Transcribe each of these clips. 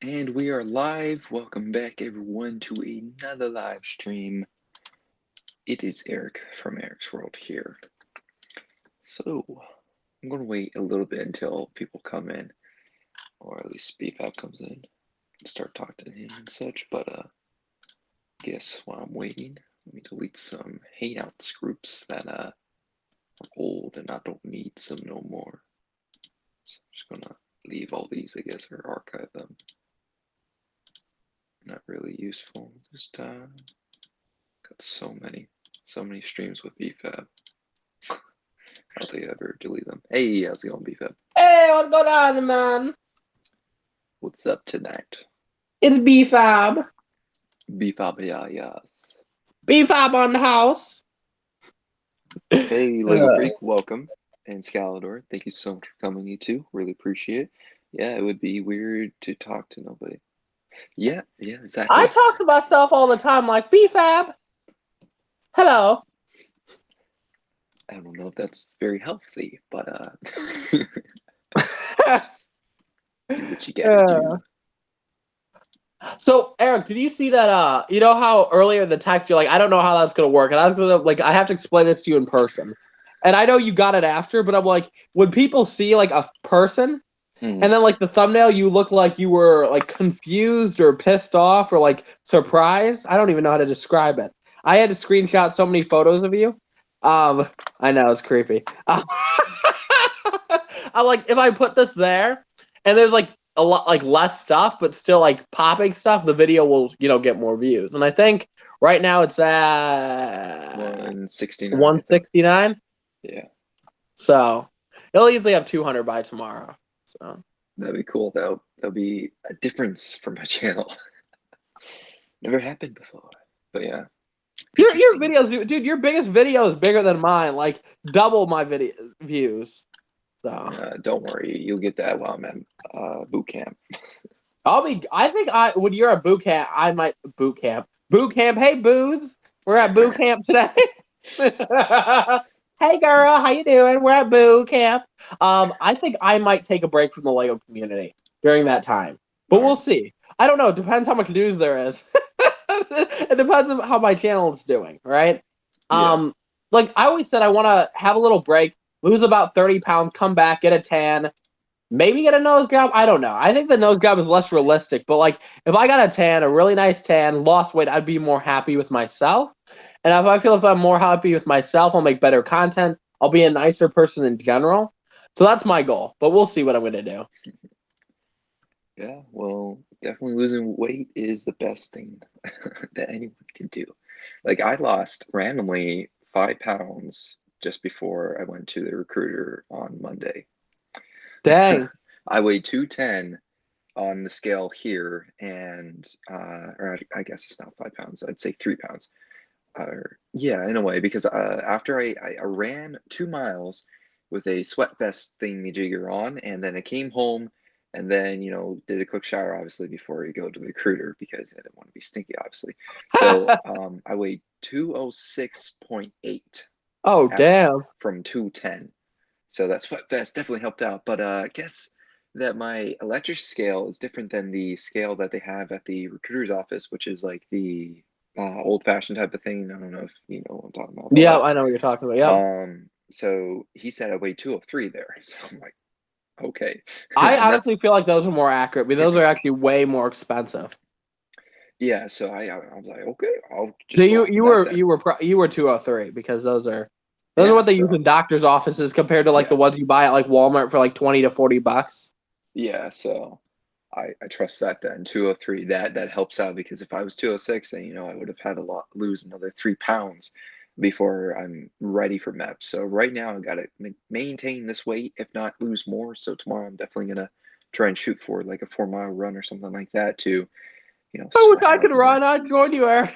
And we are live. Welcome back, everyone, to another live stream. It is Eric from Eric's World here. So, I'm going to wait a little bit until people come in, or at least BFAP comes in, and start talking to him and such. But, guess while I'm waiting, let me delete some Hangouts groups that are old and I don't need some no more. So, I'm just going to leave all these, I guess, or archive them. Not really useful this time. Got so many streams with BFAB. I don't think I ever delete them. Hey, how's it going, BFAB? Hey, what's going on, man? What's up tonight? It's B-Fab. BFAB, yeah, yes. B-Fab on the house. Hey, Lego Freak, welcome. And Scalador, thank you so much for coming, you two. Really appreciate it. Yeah, it would be weird to talk to nobody. Yeah, I exactly. talk to myself all the time like, B-Fab, hello. I don't know if that's very healthy, but do what you gotta do. So, Eric, did you see that, you know how earlier in the text you're like, I don't know how that's going to work, and I was going to, like, I have to explain this to you in person. And I know you got it after, but I'm like, when people see, like, a person, and then, like, the thumbnail, you look like you were, like, confused or pissed off or, like, surprised. I don't even know how to describe it. I had to screenshot so many photos of you. I know, it's creepy. I'm like, if I put this there, and there's, like, a lot, like, less stuff, but still, like, popping stuff, the video will, get more views. And I think right now it's at 169, I think. 169. Yeah, So it'll easily have 200 by tomorrow. So. that'd be cool. That'll be a difference for my channel. Never happened before. But yeah, Your interesting. videos, dude. Your biggest video is bigger than mine, like double my video views. So Don't worry, you'll get that while I'm at boot camp. I'll be. I think when you're at boot camp, I might boot camp. Boot camp. Hey, booze. We're at boot camp today. Hey, girl. How you doing? We're at boot camp. I think I might take a break from the Lego community during that time, but All we'll right. see. I don't know. It depends how much news there is. It depends on how my channel is doing, right? Yeah. Like I always said, I want to have a little break, lose about 30 pounds, come back, get a tan, maybe get a nose job. I don't know. I think the nose job is less realistic, but like if I got a tan, a really nice tan, lost weight, I'd be more happy with myself. And if I'm more happy with myself, I'll make better content. I'll be a nicer person in general. So that's my goal, but we'll see what I'm going to do. Yeah. Well, definitely losing weight is the best thing that anyone can do. Like I lost randomly 5 pounds just before I went to the recruiter on Monday. Dang. I weighed 210 on the scale here, and or I guess it's not 5 pounds. I'd say 3 pounds. Yeah, in a way, because after I ran 2 miles with a sweat vest thingy-jigger on, and then I came home and then, did a quick shower, obviously, before you go to the recruiter because I didn't want to be stinky, obviously. So I weighed 206.8 Oh, at, damn. from 210. So that sweat vest definitely helped out. But I guess that my electric scale is different than the scale that they have at the recruiter's office, which is like the old-fashioned type of thing. I don't know if you know what I'm talking about, Yeah, I know what you're talking about. Yep. so he said I weighed 203 there. So I'm like, okay. I And honestly that's feel like those are more accurate, but those are actually way more expensive. yeah, so I was like, okay, I'll So just go off of that then. you were 203 because those are Yeah, what they use so in doctors' offices compared to like yeah, the ones you buy at like Walmart for like 20 to 40 bucks. yeah, so I trust that then. 203, that helps out because if I was 206, then I would have had to lose another 3 pounds before I'm ready for MEPS. So right now I gotta maintain this weight, if not lose more. So tomorrow I'm definitely gonna try and shoot for like a 4 mile run or something like that to, I wish sweat I out could more. run. I'd join you, Eric.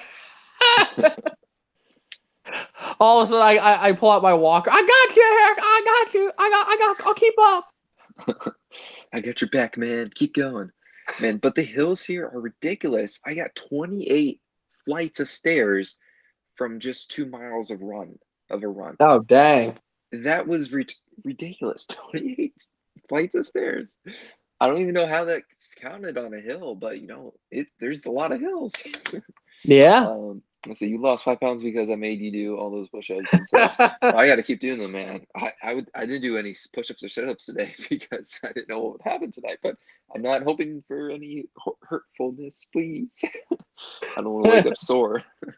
All of a sudden, I pull out my walker. I got you, Eric. I got you. I'll keep up. I got your back, man. Keep going. Man, but the hills here are ridiculous. I got 28 flights of stairs from just 2 miles of a run. Oh dang. That was ridiculous. 28 flights of stairs. I don't even know how that's counted on a hill, but there's a lot of hills. Yeah. So you lost 5 pounds because I made you do all those push-ups and sit-ups. So I got to keep doing them, man. I didn't do any push-ups or sit-ups today because I didn't know what would happen tonight. But I'm not hoping for any hurtfulness, please. I don't want to wake up sore. But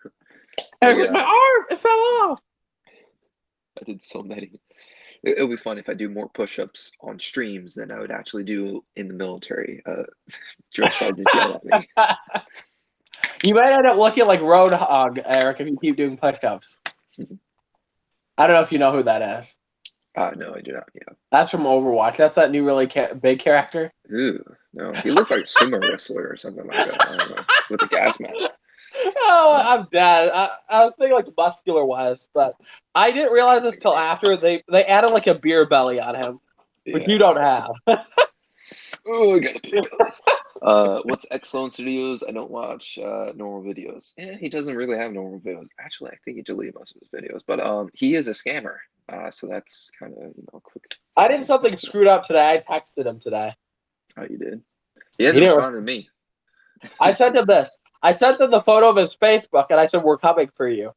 Eric's like, my yeah, arm, it fell off. I did so many. It'll be fun if I do more push-ups on streams than I would actually do in the military. Drill sergeants yell at me. You might end up looking like Roadhog, Eric, if you keep doing push-ups. I don't know if you know who that is. No, I do not. Yeah. That's from Overwatch. That's that new really big character. Ooh, no. He looked like a sumo wrestler or something like that. I don't know. With a gas mask. Oh, I'm dead. I was thinking like muscular wise, but I didn't realize this till after they added like a beer belly on him, which you Yeah. don't have. Oh, I got a big belly. What's Xlone Studios? I don't watch normal videos. He doesn't really have normal videos. Actually, I think he deleted most of his videos. But he is a scammer. So that's kind of quick. I did something screwed up today. I texted him today. Oh, you did? He He hasn't didn't. responded to me. I sent him this. I sent him the photo of his Facebook, and I said, "We're coming for you."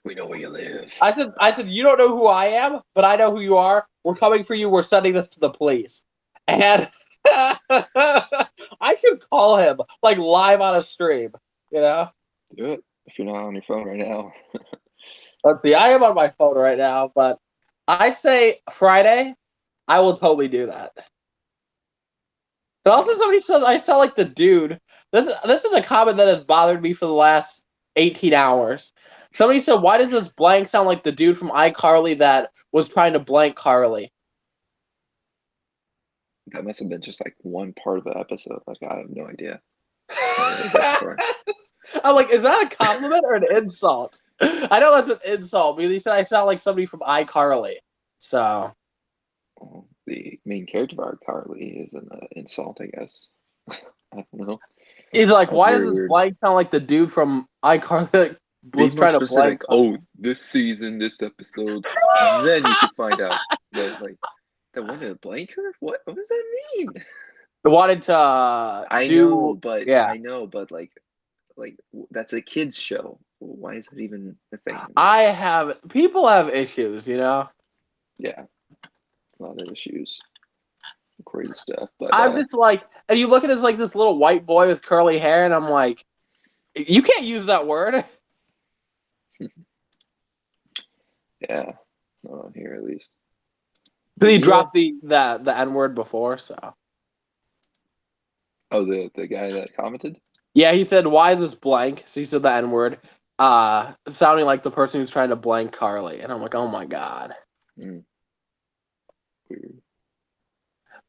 We know where you live. I said, "You don't know who I am, but I know who you are. We're coming for you. We're sending this to the police." And I should call him like live on a stream. You know. Do it if you're not on your phone right now. Let's see. I am on my phone right now, but I say Friday. I will totally do that. But also, somebody said I sound like the dude. This is a comment that has bothered me for the last 18 hours. Somebody said, "Why does this blank sound like the dude from iCarly that was trying to blank Carly?" That must have been just like one part of the episode. Like I have no idea. I'm like, is that a compliment or an insult? I know that's an insult because he said I sound like somebody from iCarly. So the main character of iCarly is an insult, I guess. I don't know. he's like, That's why does very this weird. blank sound like the dude from iCarly that Be was more trying to blank? specific. Oh, this season, this episode. Then you could find out that that wanted to blank her. What does that mean? Wanted to I do, know, but yeah. that's a kids show. Why is that even a thing? People have issues, you know. Yeah, a lot of issues, crazy stuff. But I'm just like, and you look at it as like this little white boy with curly hair, and I'm like, you can't use that word. yeah, not on here at least. He dropped the N word before, so. Oh, the guy that commented? Yeah, he said, "Why is this blank?" So he said the N word, sounding like the person who's trying to blank Carly, and I'm like, oh my god. Weird.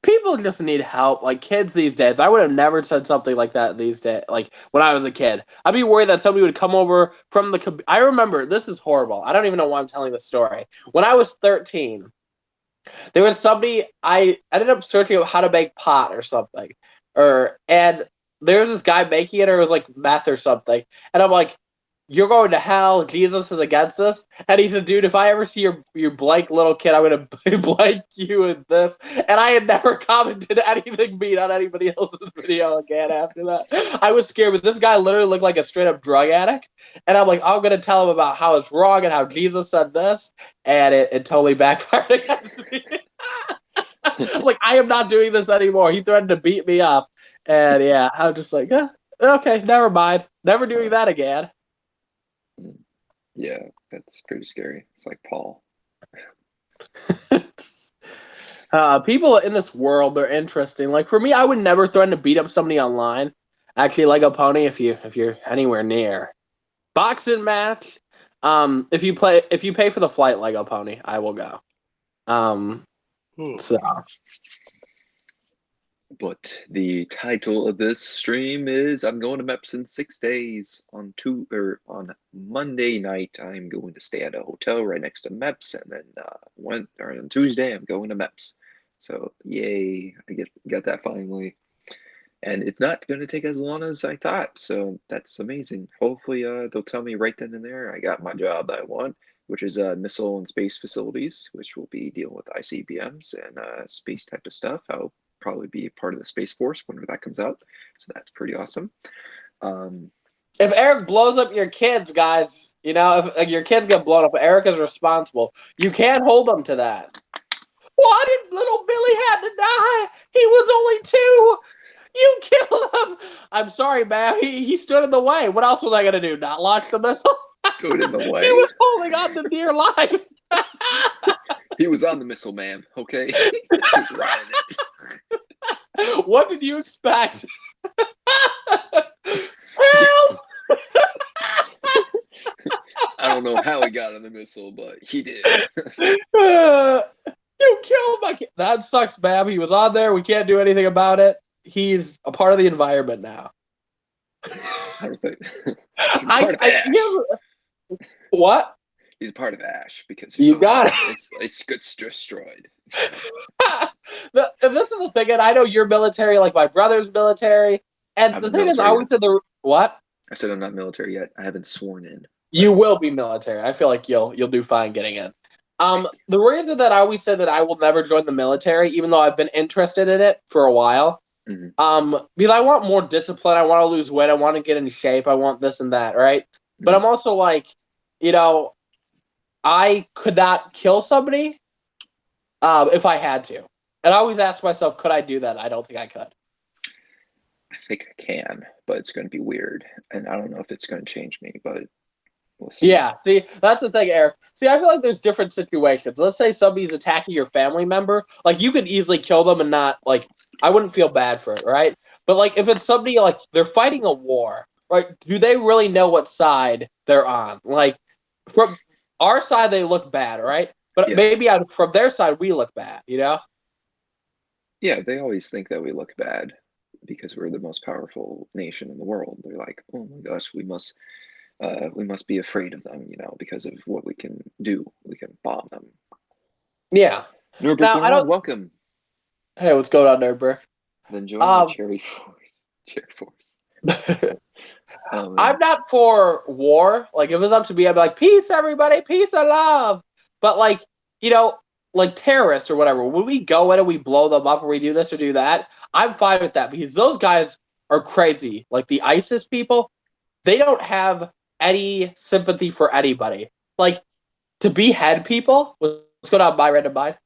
People just need help. Like kids these days, I would have never said something like that these days. Like when I was a kid, I'd be worried that somebody would come over from the. I remember this is horrible. I don't even know why I'm telling this story. When I was 13, there was somebody I ended up searching up how to make pot or something, and there was this guy making it, or it was like meth or something, and I'm like, "You're going to hell. Jesus is against this." And he said, "Dude, if I ever see your blank little kid, I'm gonna blank you in this." And I had never commented anything mean on anybody else's video again after that. I was scared, but this guy literally looked like a straight up drug addict, and I'm like, I'm gonna tell him about how it's wrong and how Jesus said this, and it totally backfired against me. Like I am not doing this anymore. He threatened to beat me up, and yeah, I'm just like, okay, never mind, never doing that again. Yeah, that's pretty scary. It's like Paul. People in this world, they're interesting. Like for me, I would never threaten to beat up somebody online. Actually, Lego Pony, if you're anywhere near boxing match, if you pay for the flight, Lego Pony, I will go. So But the title of this stream is I'm going to MEPS in 6 days. On Monday night, I'm going to stay at a hotel right next to MEPS, and then on Tuesday, I'm going to MEPS. So yay, I got that finally. And it's not going to take as long as I thought, so that's amazing. Hopefully, they'll tell me right then and there I got my job that I want, which is missile and space facilities, which will be dealing with ICBMs and space type of stuff. I hope probably be a part of the Space Force whenever that comes out. So that's pretty awesome. If Eric blows up your kids, guys, if like, your kids get blown up, Eric is responsible. You can't hold them to that. Why did little Billy have to die? He was only 2. You killed him. I'm sorry, man. He stood in the way. What else was I going to do? Not launch the missile? Stood in the way. He was holding on to dear life. He was on the missile, ma'am. Okay, he was riding it. What did you expect? Help! I don't know how he got on the missile, but he did. You killed my kid. That sucks, ma'am. He was on there. We can't do anything about it. He's a part of the environment now. What? He's part of Ash because you got it. It's gets destroyed. This is the thing, and I know you're military, like my brother's military. And the thing is, I always said what? I said I'm not military yet. I haven't sworn in. You will be military. I feel like you'll do fine getting in. The reason that I always said that I will never join the military, even though I've been interested in it for a while, because I want more discipline. I want to lose weight. I want to get in shape. I want this and that, right? But I'm also like, I could not kill somebody if I had to. And I always ask myself, could I do that? I don't think I could. I think I can, but it's going to be weird. And I don't know if it's going to change me, but we'll see. Yeah, see, that's the thing, Eric. See, I feel like there's different situations. Let's say somebody's attacking your family member. Like, you could easily kill them and not, like, I wouldn't feel bad for it, right? But, like, if it's somebody, like, they're fighting a war, right? Do they really know what side they're on? Like, from our side, they look bad, right? But maybe from their side, we look bad, Yeah, they always think that we look bad because we're the most powerful nation in the world. They're like, oh my gosh, we must be afraid of them, because of what we can do. We can bomb them. Yeah. Norbert, now, welcome. Hey, what's going on, Norbert? Then join the Cherry Force. I'm not for war. Like, if it was up to me, I'd be like, peace, everybody, peace and love. But, like, like terrorists or whatever, when we go in and we blow them up or we do this or do that, I'm fine with that because those guys are crazy. Like, the ISIS people, they don't have any sympathy for anybody. Like, to behead people, what's going on my random mind?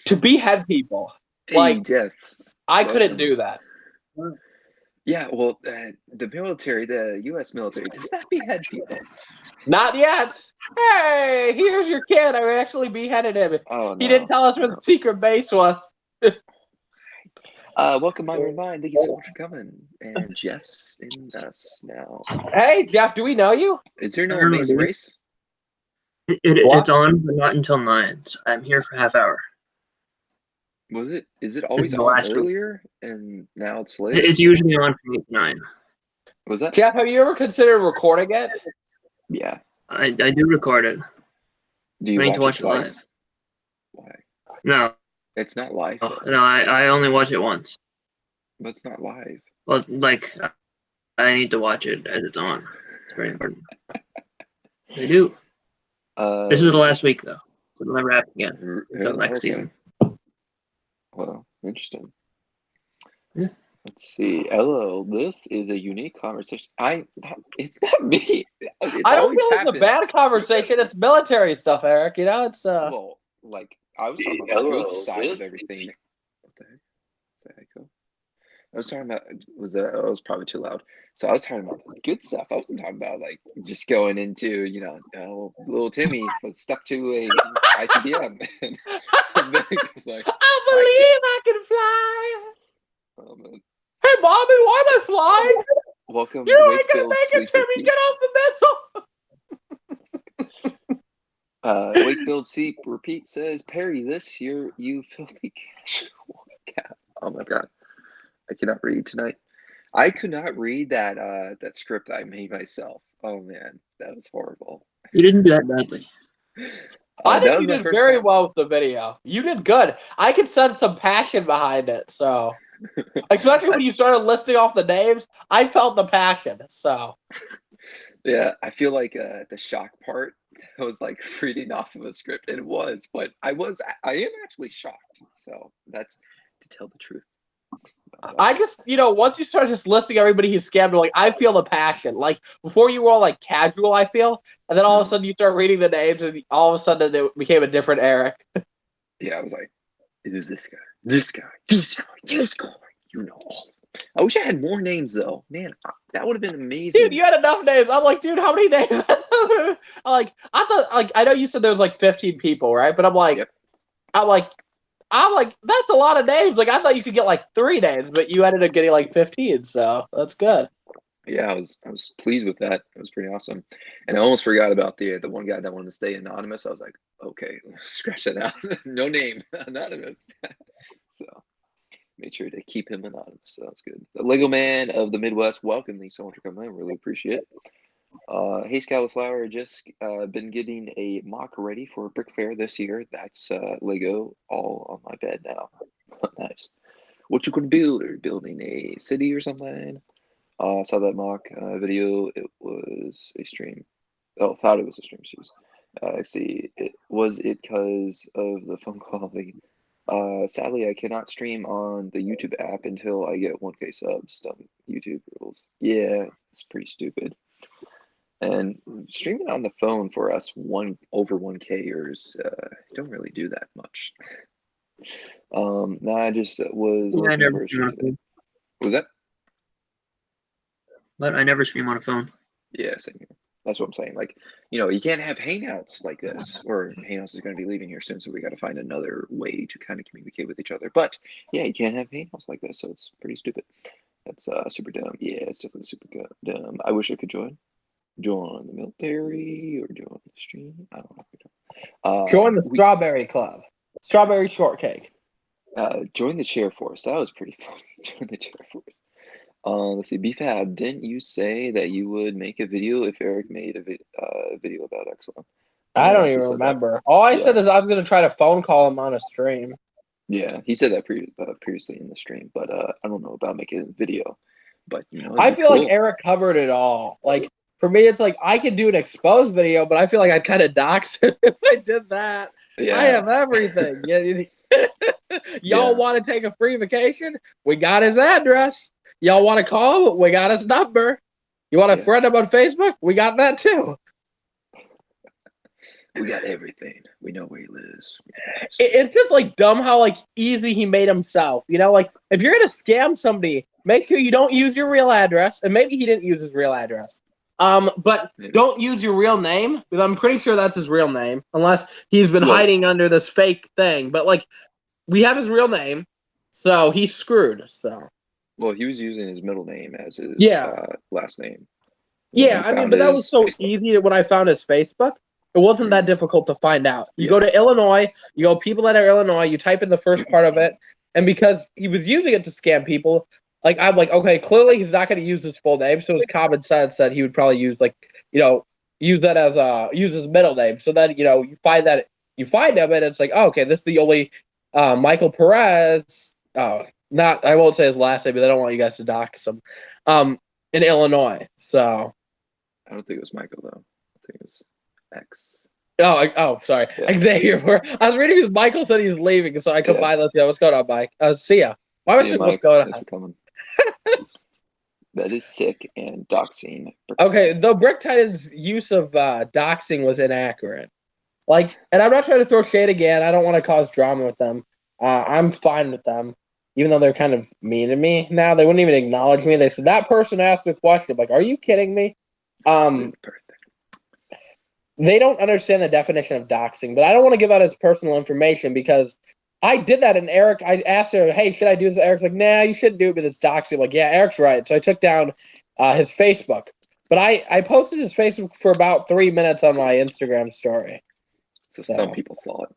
To behead people, like, Jeff, I couldn't do that. Yeah, well, the military, the U.S. military, does not behead people. Not yet. Hey, here's your kid. I actually beheaded him. Oh, no. He didn't tell us where the secret base was. Welcome, Myron Vine. Thank you so much for coming. And Jeff's in us now. Hey, Jeff, do we know you? Is there no Amazing Race? It's on, but not until 9. So I'm here for half hour. Is it always on earlier and now it's late? It's usually on from 8 to 9. Was that? Jeff, have you ever considered recording it? Yeah. I do record it. Do you watch it live? Why? No. It's not live. No, I only watch it once. But it's not live. Well, like, I need to watch it as it's on. It's very important. I do. This is the last week, though. It'll never happen again until next season. Well, interesting. Yeah. Let's see. Hello, this is a unique conversation. It's not me. I don't feel it's a bad conversation. It's military stuff, Eric. It's Well, like I was talking about the good side of everything. What the heck? Is that echo? I was talking about that was probably too loud. So I was talking about good stuff. I wasn't talking about like just going into little Timmy was stuck to a ICBM. And then it was like, I believe I can fly. Oh man. Hey, Bobby, why am I flying? Welcome. You ain't gonna make it, Timmy. Get off the missile. Wakefield Seep Repeat says, Perry, this year you filthy cash. Oh my god. I cannot read tonight. I could not read that script I made myself. Oh man, that was horrible. You didn't do that badly. I think you did very well with the video. You did good. I could sense some passion behind it. So, especially when you started listing off the names, I felt the passion. So, Yeah, I feel like the shock part was like reading off of a script. It was, but I am actually shocked. So that's to tell the truth. I just, once you start just listing everybody he's scammed, like I feel the passion. Like before you were all like casual, I feel, and then all of a sudden you start reading the names, and all of a sudden it became a different Eric. Yeah, I was like, it is this guy, this guy, this guy, this guy. You know all. I wish I had more names though. Man, that would have been amazing. Dude, you had enough names. I'm like, dude, how many names? I thought, like, I know you said there was like 15 people, right? But I'm like, Yep. I'm like, that's a lot of names. Like, I thought you could get like 3 names, but you ended up getting like 15, so that's good. Yeah, I was pleased with that. It was pretty awesome. And I almost forgot about the one guy that wanted to stay anonymous. I was like, okay, scratch that out. No name, anonymous. So made sure to keep him anonymous. So that's good. The Lego Man of the Midwest, welcome. Thanks so much for coming in. Really appreciate it. Hey Cauliflower, just been getting a mock ready for Brick Fair this year. That's Lego all on my bed now. Nice. What you gonna build? Are you building a city or something? I saw that mock video. It was a stream. Oh, thought it was a stream. See, it because of the phone quality. Sadly, I cannot stream on the YouTube app until I get 1K subs. Dumb YouTube rules. Yeah, it's pretty stupid. And streaming on the phone for us over 1Kers don't really do that much. No, I just was Yeah, I looking never for a stream on stream a phone. What was that? But I never stream on a phone. Yeah, same here. That's what I'm saying. Like, you can't have hangouts like this, or Hangouts is going to be leaving here soon, so we got to find another way to kind of communicate with each other. But yeah, you can't have hangouts like this, so it's pretty stupid. That's super dumb. Yeah, it's definitely super dumb. I wish I could join the military or join the stream. I don't know. Join the Strawberry Club. Strawberry Shortcake. Join the Chair Force. That was pretty funny. Join the Chair Force. Let's see, BFAB, didn't you say that you would make a video if Eric made a video about Exxon? I don't even remember. All I said is I was going to try to phone call him on a stream. Yeah, he said that previously in the stream, but I don't know about making a video. But I feel like Eric covered it all. Like for me, it's like I could do an exposed video, but I feel like I'd kind of dox him if I did that. Yeah. I have everything. Y'all want to take a free vacation? We got his address. Y'all want to call him? We got his number. You want to friend him on Facebook? We got that too. We got everything. We know where he lives. It's just like dumb how like easy he made himself. Like if you're gonna scam somebody, make sure you don't use your real address. And maybe he didn't use his real address. But don't use your real name, because I'm pretty sure that's his real name, unless he's been hiding under this fake thing. But like, we have his real name, so he's screwed. So. Well, he was using his middle name as his last name. Yeah, I mean, but that was so easy when I found his Facebook. It wasn't that difficult to find out. You go to Illinois, you go people that are Illinois, you type in the first part of it, and because he was using it to scam people, like I'm like, okay, clearly he's not going to use his full name, so it's common sense that he would probably use use that as use his middle name. So then you find him, and it's like, oh, okay, this is the only Michael Perez. Not I won't say his last name, but I don't want you guys to dox him. In Illinois, so I don't think it was Michael though. I think it was X. Oh, sorry. Yeah. Xavier. I was reading because Michael said he's leaving, so I combined those. Yeah, what's going on, Mike? See ya. Why was it what's going on? That is sick and doxing. Okay, though Brick Titan's use of doxing was inaccurate. Like, and I'm not trying to throw shade again. I don't want to cause drama with them. I'm fine with them, even though they're kind of mean to me now. They wouldn't even acknowledge me. They said that person asked me a question. I'm like, are you kidding me? They don't understand the definition of doxing, but I don't want to give out his personal information because I did that. And Eric, I asked her, hey, should I do this? Eric's like, nah, you shouldn't do it, but it's doxing. I'm like, yeah, Eric's right. So I took down his Facebook, but I posted his Facebook for about 3 minutes on my Instagram story. So some people saw it.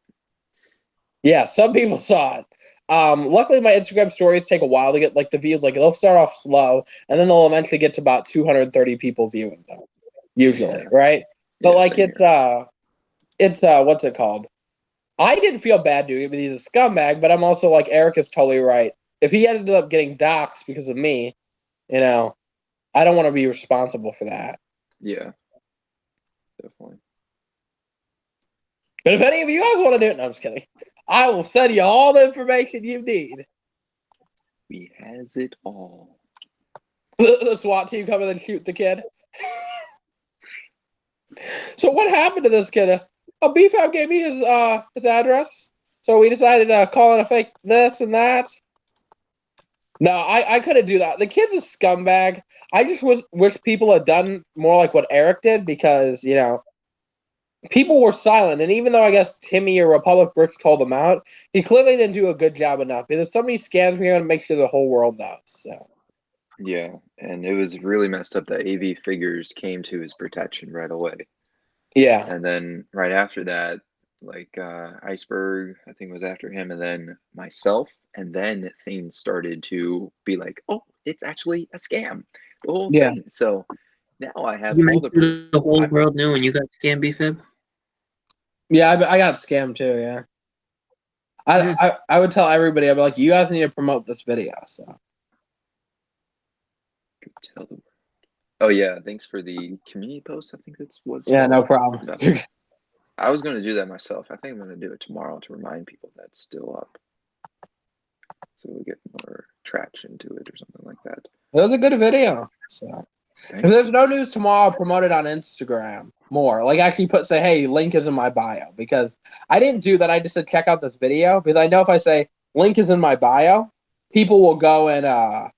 Yeah, some people saw it. Luckily, my Instagram stories take a while to get like the views. Like they'll start off slow, and then they'll eventually get to about 230 people viewing them, usually, right? But like it's what's it called? I didn't feel bad doing it, but he's a scumbag. But I'm also like Eric is totally right. If he ended up getting doxxed because of me, I don't want to be responsible for that. Yeah, definitely. But if any of you guys want to do it, no, I'm just kidding. I will send you all the information you need. We has it all. The SWAT team come in and shoot the kid. So what happened to this kid? BFAB gave me his address, so we decided to call it a fake this and that. No, I couldn't do that. The kid's a scumbag. I just wish people had done more like what Eric did because, you know, people were silent. And even though I guess Timmy or Republic Bricks called him out, he clearly didn't do a good job enough. Because if somebody scams me, I'm going to make sure the whole world knows. So. Yeah, and it was really messed up that AV Figures came to his protection right away. Yeah. And then right after that, like Iceberg, I think was after him, and then myself, and then things started to be like, oh, it's actually a scam, the whole thing. So now I have You all make the sure proof. the whole world knew when you got scammed, BFib? Yeah, I got scammed too, yeah. I would tell everybody, I'd be like, you guys need to promote this video, so. Tell the world. Oh yeah, thanks for the community post. I think that's what's Yeah, called. no problem. No. I was going to do that myself. I think I'm going to do it tomorrow to remind people that's still up. So we'll get more traction to it or something like that. It was a good video. So if there's no news tomorrow, I'll promote it on Instagram more. Like actually say, hey, link is in my bio. Because I didn't do that. I just said check out this video. Because I know if I say link is in my bio, people will go and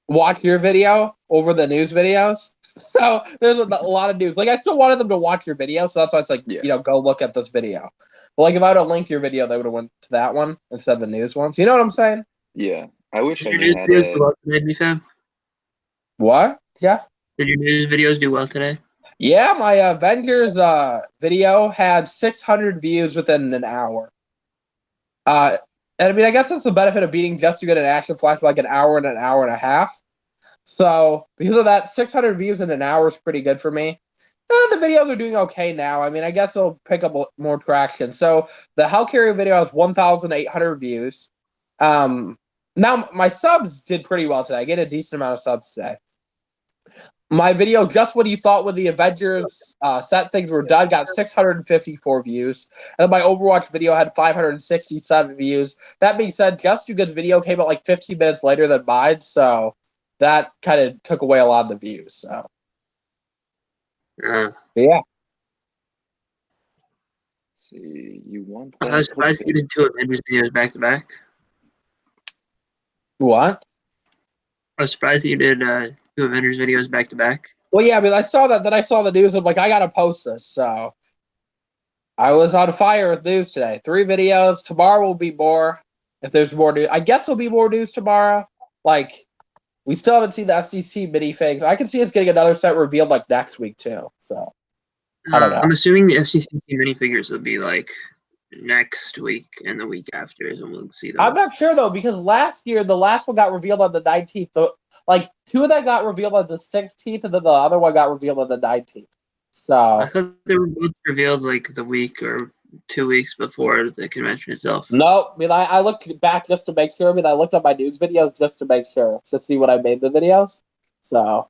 watch your video over the news videos. So there's a lot of news. Like I still wanted them to watch your video, so that's why it's like, you know, go look at this video. But like if I would have linked your video, they would have went to that one instead of the news ones. You know what I'm saying? Yeah. I wish Did I your knew news how videos to. do well today, BFib? What? Yeah. Did your news videos do well today? Yeah, my Avengers video had 600 views within an hour. And I mean, I guess that's the benefit of beating Just Too Good at Action Flash by like an hour and a half. So because of that, 600 views in an hour is pretty good for me. The videos are doing okay now. I mean, I guess they'll pick up more traction. So the Hellcarrier video has 1,800 views. Now my subs did pretty well today. I get a decent amount of subs today. My video, just what you thought when the Avengers set things were done, got 654 views. And my Overwatch video had 567 views. That being said, Just Too Good's video came out like 15 minutes later than mine, so that kind of took away a lot of the views. So, yeah. See, you want I that? was surprised you did 2 Avengers videos back to back. What? I was surprised that you did 2 Avengers videos back to back. Well, yeah, I mean, I saw that. Then I saw the news. I'm like, I gotta post this. So I was on fire with news today. 3 videos. Tomorrow will be more. If there's more news, I guess there'll be more news tomorrow. Like, we still haven't seen the SDC minifigs. I can see us getting another set revealed like next week too. So I don't know. I'm assuming the SDC minifigures will be like next week and the week after is when we'll see them. I'm not sure though, because last year the last one got revealed on the 19th. Like 2 of them got revealed on the 16th, and then the other one got revealed on the 19th. So I thought they were both revealed like the week or 2 weeks before the convention itself. No, I mean I looked back just to make sure. I mean I looked up my news videos just to make sure to see what I made the videos. So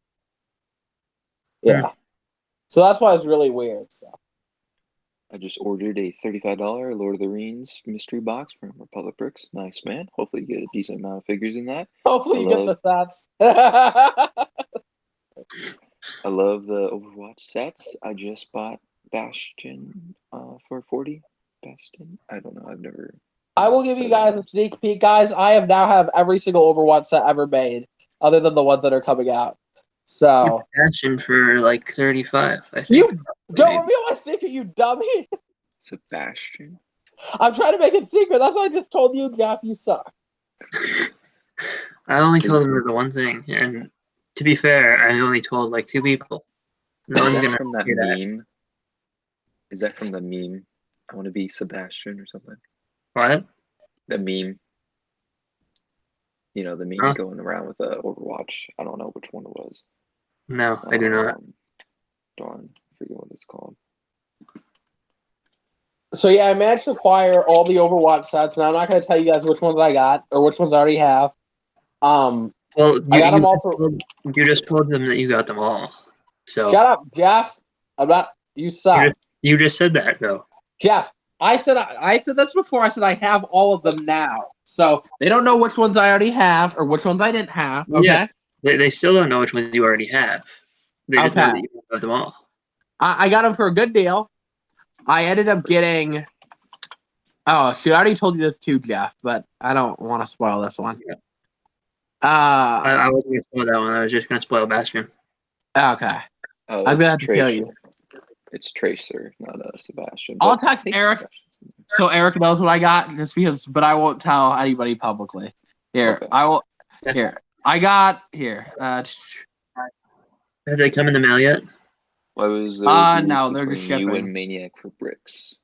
yeah, so that's why it's really weird. So I just ordered a $35 Lord of the Rings mystery box from Republic Bricks. Nice, man. Hopefully you get a decent amount of figures in that. Hopefully you get the sets. I love the Overwatch sets. I just bought Bastion for 40. Bastion? I don't know. I've never. I will give you guys a sneak peek, guys. I have every single Overwatch set ever made, other than the ones that are coming out. So Bastion for like 35, I think. You don't reveal my secret, you dummy. Sebastian? I'm trying to make it secret. That's why I just told you, Gaff, you suck. I only told him the one thing, and to be fair, I only told like 2 people. No one's gonna from that hear meme. Is that from the meme? I want to be Sebastian or something. What? The meme. You know, the meme going around with Overwatch. I don't know which one it was. No, I do not. Darn, I forget what it's called. So yeah, I managed to acquire all the Overwatch sets. Now I'm not going to tell you guys which ones I got or which ones I already have. Well, I got them all for. You just told them that you got them all. So shut up, Jeff. I'm not. You suck. You just said that though. Jeff, I said that's before. I said I have all of them now, so they don't know which ones I already have or which ones I didn't have. Okay. Yeah, they still don't know which ones you already have. They just know that you have them all. I got them for a good deal. I ended up getting. Oh shoot! I already told you this too, Jeff, but I don't want to spoil this one. Yeah. I wasn't gonna spoil that one. I was just gonna spoil Bastion. Okay. Oh, I was gonna have to tell you. It's Tracer, not Sebastian. I'll text Eric, so Eric knows what I got, just because. But I won't tell anybody publicly. Here, okay. I will. Here, I got here. Have they come in the mail yet? Why was there? No, they're just shipping. You and Maniac for bricks.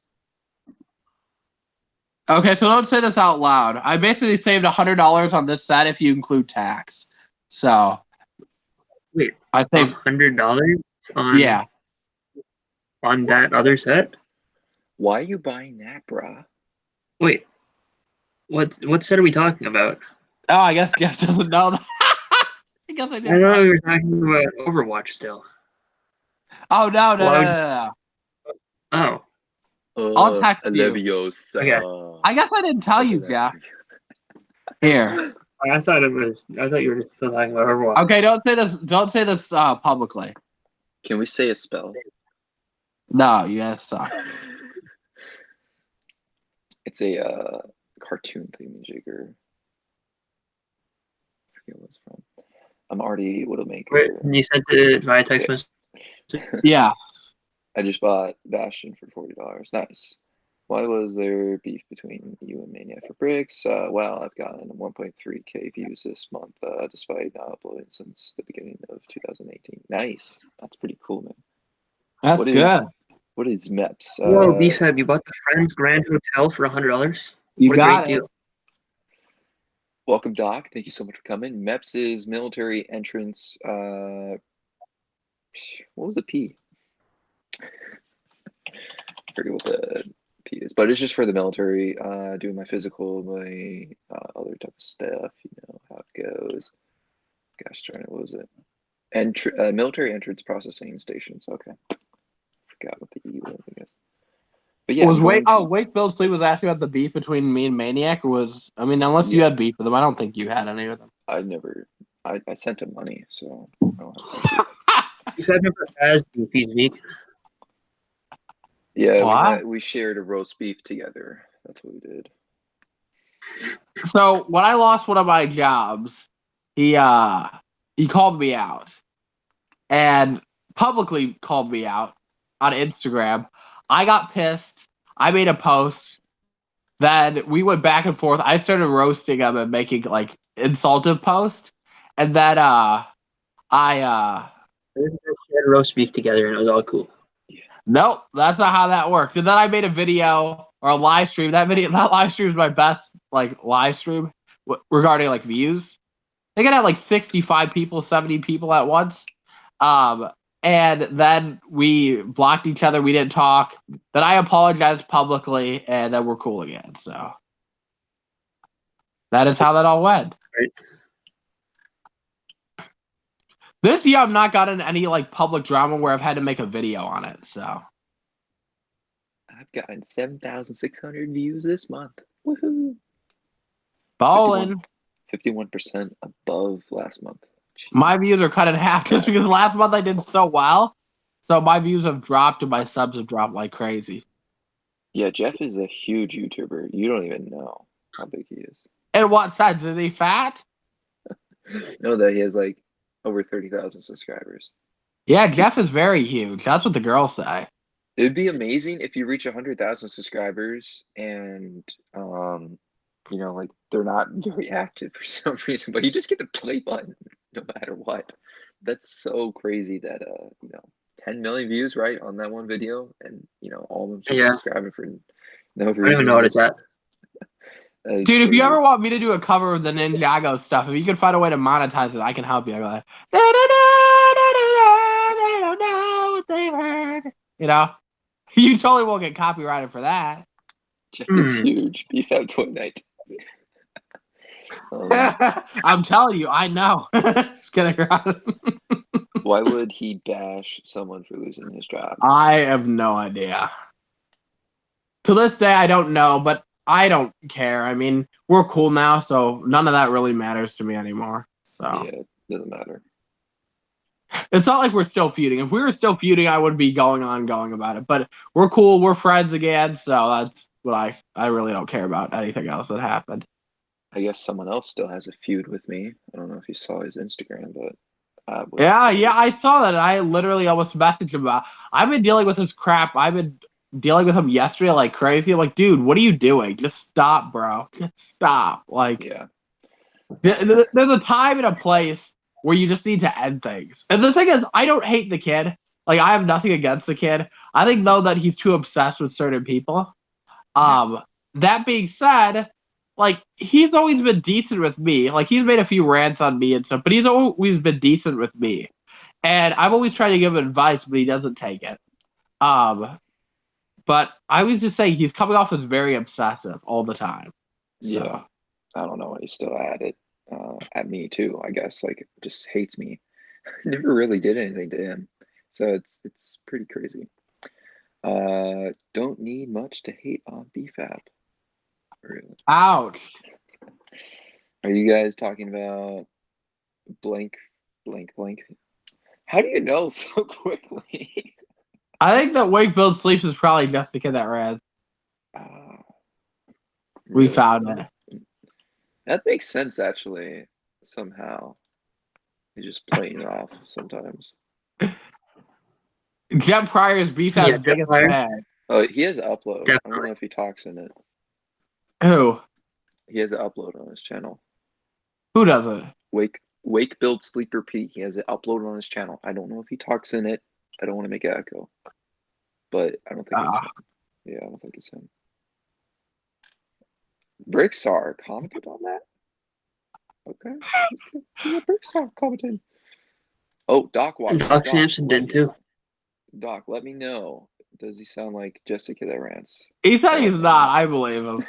Okay, so don't say this out loud. I basically saved $100 on this set if you include tax. So. Wait, I think $100 on on that other set. Why are you buying that, brah? Wait, what set are we talking about? Oh, I guess Jeff doesn't know that. I guess I did. I thought we were talking about Overwatch still. Oh no. Oh. I'll text you. Okay. I guess I didn't tell you, Jeff. Here. I thought you were still talking about Overwatch. Okay, don't say this publicly. Can we say a spell? No, you guys suck. It's a cartoon thingamajigger. I forget what it's from. I'm already Widowmaker. Wait, you sent it via text message? Yeah. I just bought Bastion for $40. Nice. Why was there beef between you and Maniac for bricks? Well, I've gotten 1.3k views this month, despite not uploading since the beginning of 2018. Nice. That's pretty cool, man. That's good. What is MEPS? Whoa, B-Fab, you bought the Friends Grand Hotel for $100? You got it. Deal. Welcome, Doc. Thank you so much for coming. MEPS is military entrance. What was the P? I forget what the P is, but it's just for the military. Doing my physical, my other type of stuff. You know how it goes. Gosh darn it, what was it? Military entrance processing stations. Okay. Forgot what the E was, I guess. But yeah, Wake Bill Sleep was asking about the beef between me and Maniac. Unless you had beef with them, I don't think you had any of them. I sent him money, so I don't have You said never has beef, he's weak. Yeah, we shared a roast beef together. That's what we did. So when I lost one of my jobs, he called me out and publicly called me out on Instagram. I got pissed. I made a post. Then we went back and forth. I started roasting him and making like insultive posts. And then we shared roast beef together and it was all cool. Nope, that's not how that works. And then I made a video or a live stream. That live stream is my best live stream regarding views. They could have 65 people, 70 people at once. And then we blocked each other. We didn't talk. Then I apologized publicly, and then we're cool again. So that is how that all went. Right. This year, I've not gotten any public drama where I've had to make a video on it. So I've gotten 7,600 views this month. Woohoo! Ballin'. 51% above last month. Jeez. My views are cut in half just because last month I did so well. So my views have dropped and my subs have dropped like crazy. Yeah, Jeff is a huge YouTuber. You don't even know how big he is. And what sense? Is he fat? No, that he has over 30,000 subscribers. Yeah, Jeff is very huge. That's what the girls say. It'd be amazing if you reach 100,000 subscribers and they're not very active for some reason, but you just get the play button no matter what. That's so crazy that 10 million views right on that one video, and all of them just subscribing for no reason. I don't even know what it's at. Dude, crazy. If you ever want me to do a cover of the Ninjago stuff, if you can find a way to monetize it, I can help you. I go like, they don't know what they've heard. You totally won't get copyrighted for that. Jeff is huge. BFAB Toy Night. I'm telling you, I know. Just kidding around. Why would he bash someone for losing his job? I have no idea. To this day, I don't know, but I don't care. I mean, we're cool now, so none of that really matters to me anymore. So yeah, it doesn't matter. It's not like we're still feuding. If we were still feuding, I would be going about it. But we're cool. We're friends again. So that's what I really don't care about anything else that happened. I guess someone else still has a feud with me. I don't know if you saw his Instagram, but yeah, I saw that. I literally almost messaged him about. I've been dealing with this crap. I've been dealing with him yesterday like crazy. I'm like, dude, what are you doing? Just stop, bro. Just stop. Like, yeah. There's a time and a place where you just need to end things. And the thing is, I don't hate the kid. Like, I have nothing against the kid. I think, though, that he's too obsessed with certain people. That being said, like, he's always been decent with me. Like, he's made a few rants on me and stuff, but he's always been decent with me. And I've always tried to give him advice, but he doesn't take it. But I was just saying he's coming off as very obsessive all the time. So. Yeah. I don't know why he's still at it. At me too, I guess. Like, just hates me. Never really did anything to him. So it's pretty crazy. Don't need much to hate on BFAB. Really. Ouch. Are you guys talking about blank? How do you know so quickly? I think that Wake Build Sleeps is probably just the kid that ran. We found it. That makes sense, actually, somehow. He's just playing it off sometimes. Jet Pryor's BFAB's biggest fan. Oh, he has an upload. Definitely. I don't know if he talks in it. Who? He has an upload on his channel. Who does it? Wake Build Sleep Repeat. He has it uploaded on his channel. I don't know if he talks in it. I don't want to make it echo. But I don't think it's him. Yeah, I don't think it's him. Brickstar commented on that? Okay. Yeah, Brickstar commented. Oh, Doc watched. Doc Sampson did too. Doc, let me know. Does he sound like Jessica that rants? He said he's not. I believe him.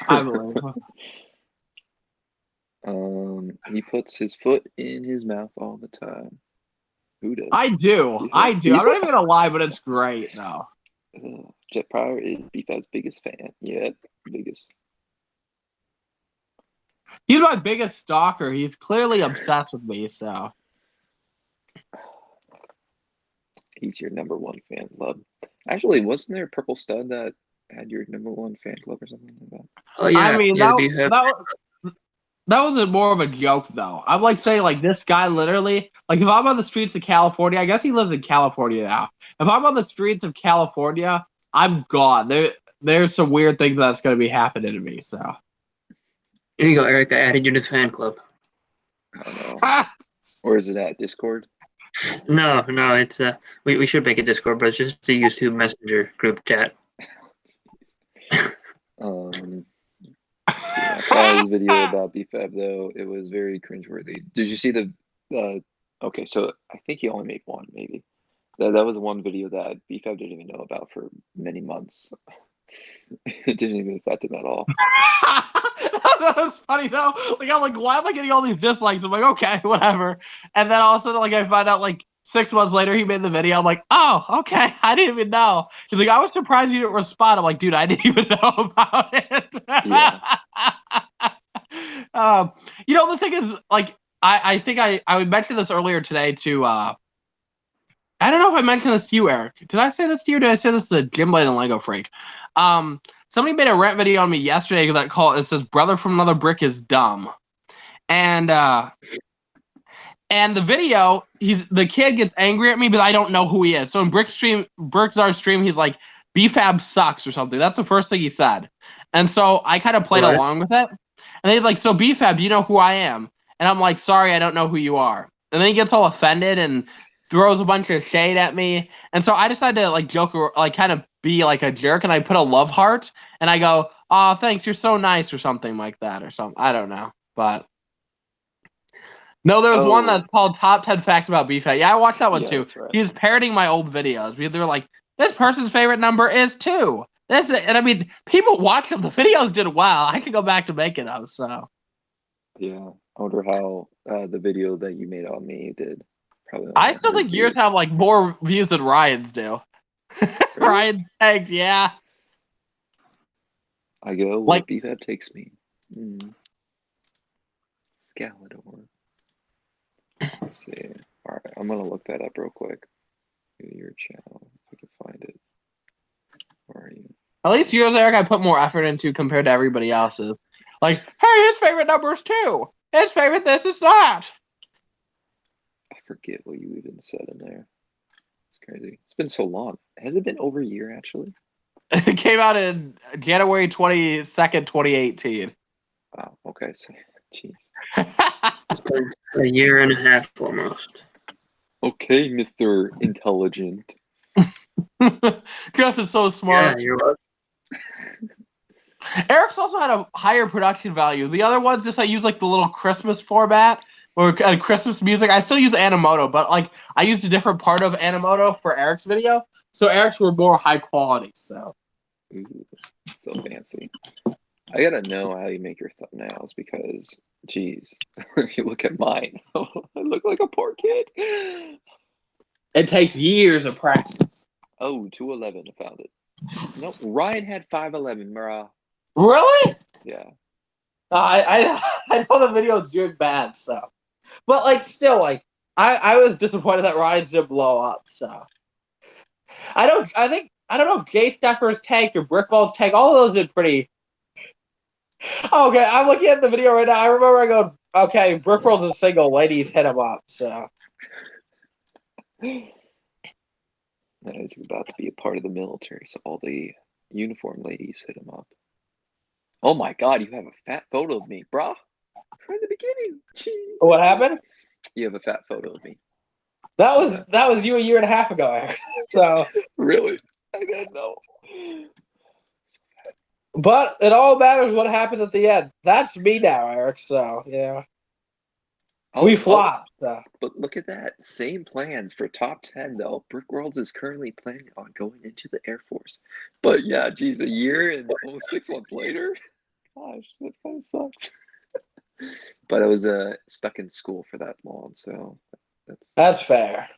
He puts his foot in his mouth all the time. Who does? I do. I'm not even gonna lie, but it's great though. Jet Pryor is BFAB's biggest fan. Yeah, biggest. He's my biggest stalker. He's clearly obsessed with me, so. He's your number one fan club. Actually, wasn't there a Purple Stud that had your number one fan club or something like that? Oh yeah. I mean, yeah, that was more of a joke, though. I'm like saying, like, this guy literally, like, if I'm on the streets of California, I guess he lives in California now. If I'm on the streets of California, I'm gone. There's some weird things that's going to be happening to me, so. Here you go, Eric. I added you to the fan club. I don't know. Or is it at Discord? No, it's we should make a Discord, but it's just a YouTube Messenger group chat. I saw his video about BFAB though. It was very cringeworthy. Did you see the? Okay, so I think he only made one, maybe. That was one video that BFAB didn't even know about for many months. It didn't even affect him at all. That was funny though. Like, I'm like, why am I getting all these dislikes? I'm like, okay, whatever. And then all of a sudden, like, I find out like 6 months later he made the video. I'm like, oh, okay, I didn't even know. He's like, I was surprised you didn't respond. I'm like, dude, I didn't even know about it. Yeah. The thing is, like, I think I mentioned this earlier today to I don't know if I mentioned this to you, Eric. Did I say this to you? Or did I say this to Jim Blade and Lego Freak? Somebody made a rant video on me yesterday that it says "Brother from Another Brick is dumb," and the video, the kid gets angry at me, but I don't know who he is. So in Brickzar's stream, he's like, "BFAB sucks" or something. That's the first thing he said, and so I kind of played along with it. And he's like, "So BFAB, do you know who I am?" And I'm like, "Sorry, I don't know who you are." And then he gets all offended and throws a bunch of shade at me. And so I decided to like joke or like kind of be like a jerk, and I put a love heart and I go, "Oh, thanks, you're so nice," or something like that, or something. I don't know. But no, there's one that's called Top 10 Facts About BFAB. Yeah, I watched that one too. Right. He was parroting my old videos. They were like, this person's favorite number is 2. And I mean, people watch them. The videos did well. I could go back to making those. So yeah, I wonder how the video that you made on me did. Probably. I still think yours have like more views than Ryan's do. Really? Ryan tagged, yeah. I go where BFAB takes me. Scalador. Let's see. All right, I'm gonna look that up real quick. Your channel, if I can find it. Where are you? At least yours, Eric, I put more effort into compared to everybody else's. Like, hey, his favorite number is 2. His favorite this is that. I forget what you even said in there. It's crazy. It's been so long. Has it been over a year, actually? It came out in January 22nd, 2018. Wow, okay. So, jeez. It's been a year and a half almost. Okay, Mr. Intelligent. Jeff is so smart. Yeah, you're welcome. Eric's also had a higher production value. The other ones just I use like the little Christmas format or Christmas music. I still use Animoto, but like I used a different part of Animoto for Eric's video, so Eric's were more high quality. So, Ooh, so fancy. I gotta know how you make your thumbnails because, geez, if you look at mine, I look like a poor kid. it takes years of practice. Oh, 211, I found it. Nope, Ryan had 511, bruh. Really? Yeah. I know the video's doing bad, so, but like still like I was disappointed that Ryan's didn't blow up. So I don't know Jay Steffer's tank or Brickball's tank. All of those did pretty. Okay, I'm looking at the video right now. I remember I go, okay, Brickball's a single. Ladies hit him up. So That is about to be a part of the military, so all the uniform ladies hit him up. Oh my God, you have a fat photo of me, brah. From the beginning. Jeez. What happened? You have a fat photo of me. That was you a year and a half ago, Eric. So really? I gotta know. But it all matters what happens at the end. That's me now, Eric. So yeah. We flopped. But look at that. Same plans for top 10, though. Brickworlds is currently planning on going into the Air Force. But yeah, geez, a year and almost 6 months later? Gosh, that kind of sucks. But I was stuck in school for that long, so that's fair.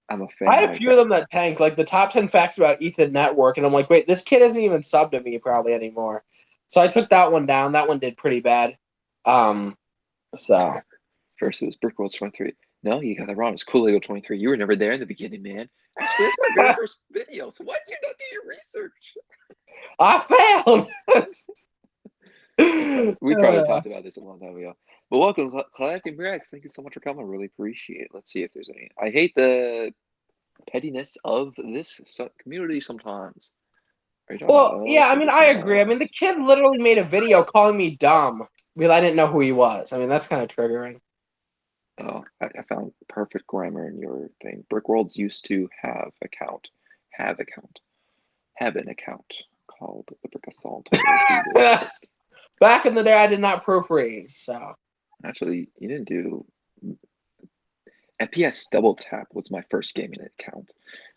I'm a fan. I had a few of them that tanked, like the top 10 facts about Ethan Network, and I'm like, wait, this kid isn't even subbed to me probably anymore. So I took that one down. That one did pretty bad. So first it was Brickworlds 23. No, you got that wrong. It's Cool Lego 23. You were never there in the beginning, man. Actually, that's my very first video. So why did you not do your research? I failed. We probably talked about this a long time ago. But welcome, Collecting Brex. Thank you so much for coming. Really appreciate it. Let's see if there's any. I hate the pettiness of this community sometimes. Well, yeah, I mean, I agree. I mean, the kid literally made a video calling me dumb because I didn't know who he was. I mean, that's kind of triggering. Oh, I found perfect grammar in your thing. Brickworlds used to have an account called the Brick Assault. Back in the day, I did not proofread, so. Actually, you didn't do. FPS Double Tap was my first gaming account.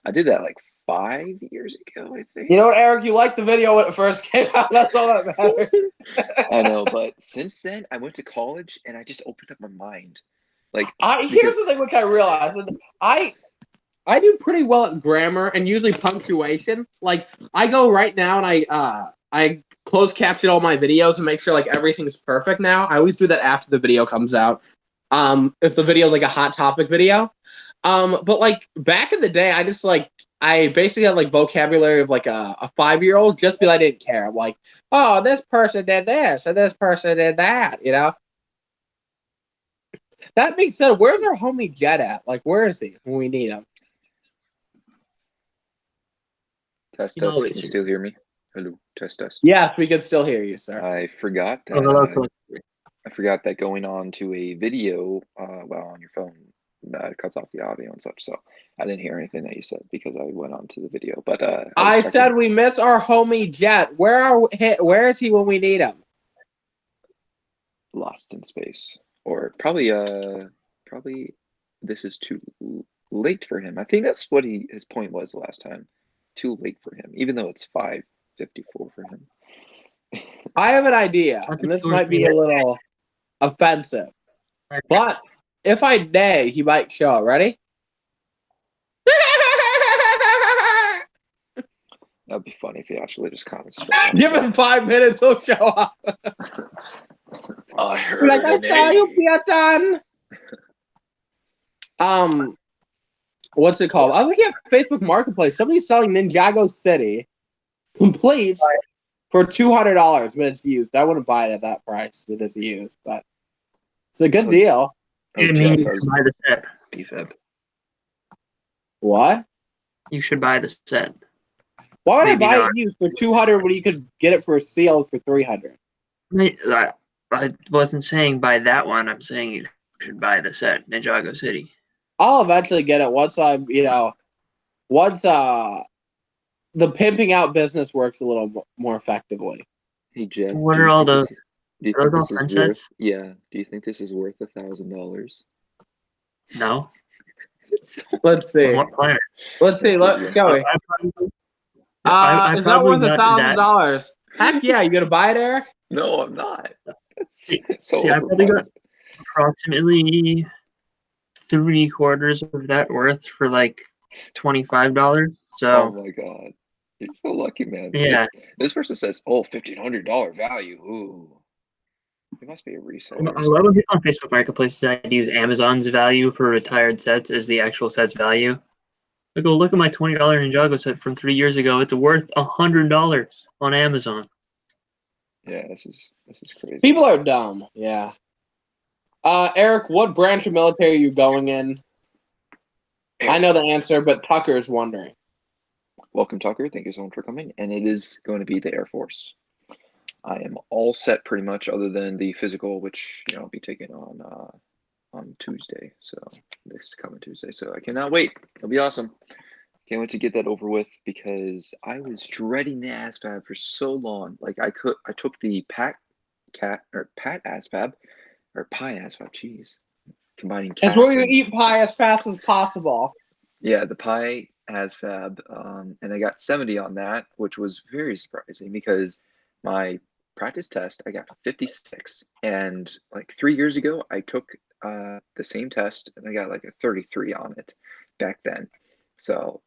I did that like 5 years ago, I think. You know what, Eric? You liked the video when it first came out. That's all that matters. I know, but since then, I went to college and I just opened up my mind. Like, here's the thing which I realized. I do pretty well at grammar and usually punctuation. Like, I go right now and I close caption all my videos and make sure like everything's perfect now. I always do that after the video comes out. If the video is like a hot topic video. But like back in the day, I basically had like vocabulary of like a 5-year-old just because I didn't care. I'm like, oh, this person did this and this person did that, you know? That being said, where's our homie Jet at? Like, where is he when we need him? Test. Can you still hear me? Hello, test. Yes, we can still hear you, sir. I forgot that. I forgot that going on to a video, on your phone, it cuts off the audio and such. So I didn't hear anything that you said because I went on to the video. But I said we miss our homie Jet. Where is he when we need him? Lost in space, or probably this is too late for him. I think that's what his point was last time. Too late for him, even though it's 5:54 for him. I have an idea, and this might be a little offensive, but if I nay, he might show. Ready? That'd be funny if he actually just comments. Give him 5 minutes, he'll show up. I heard Like, I saw you, Pearson. What's it called? I was looking at Facebook Marketplace. Somebody's selling Ninjago City complete for $200 when it's used. I wouldn't buy it at that price when it's used, but it's a good deal. You mean you should buy the set, BFib. What? You should buy the set. Why would I buy it used for $200 when you could get it for sealed for $300? I wasn't saying buy that one. I'm saying you should buy the set, Ninjago City. I'll eventually get it once I'm, once the pimping out business works a little more effectively. Hey Jeff, what are all the? Do you think this is worth? Yeah. Do you think this is worth $1,000? No. Let's see. Let's see. Let's go. Is that worth $1,000? Heck yeah! You gonna buy it, Eric? No, I'm not. See, I probably got approximately 3/4 of that worth for like $25. So. Oh my god, you're so lucky, man. Yeah. This person says, "Oh, $1,500 value." Ooh, it must be a reseller. A lot of people on Facebook Marketplace decide to use Amazon's value for retired sets as the actual set's value. I go, look at my $20 Ninjago set from 3 years ago. It's worth $100 on Amazon. Yeah, this is crazy. People are dumb. Yeah. Eric, what branch of military are you going in? I know the answer, but Tucker's wondering. Welcome, Tucker. Thank you so much for coming. And it is going to be the Air Force. I am all set pretty much, other than the physical, which I'll be taking on Tuesday. So this coming Tuesday. So I cannot wait. It'll be awesome. Can't wait to get that over with, because I was dreading the ASVAB for so long. Like I took the PAT ASVAB or Pi ASVAB. Jeez, combining. That's where you eat pie as fast as possible. Yeah, the Pi ASVAB, and I got 70 on that, which was very surprising because my practice test I got 56, and like 3 years ago I took the same test and I got like a 33 on it back then. So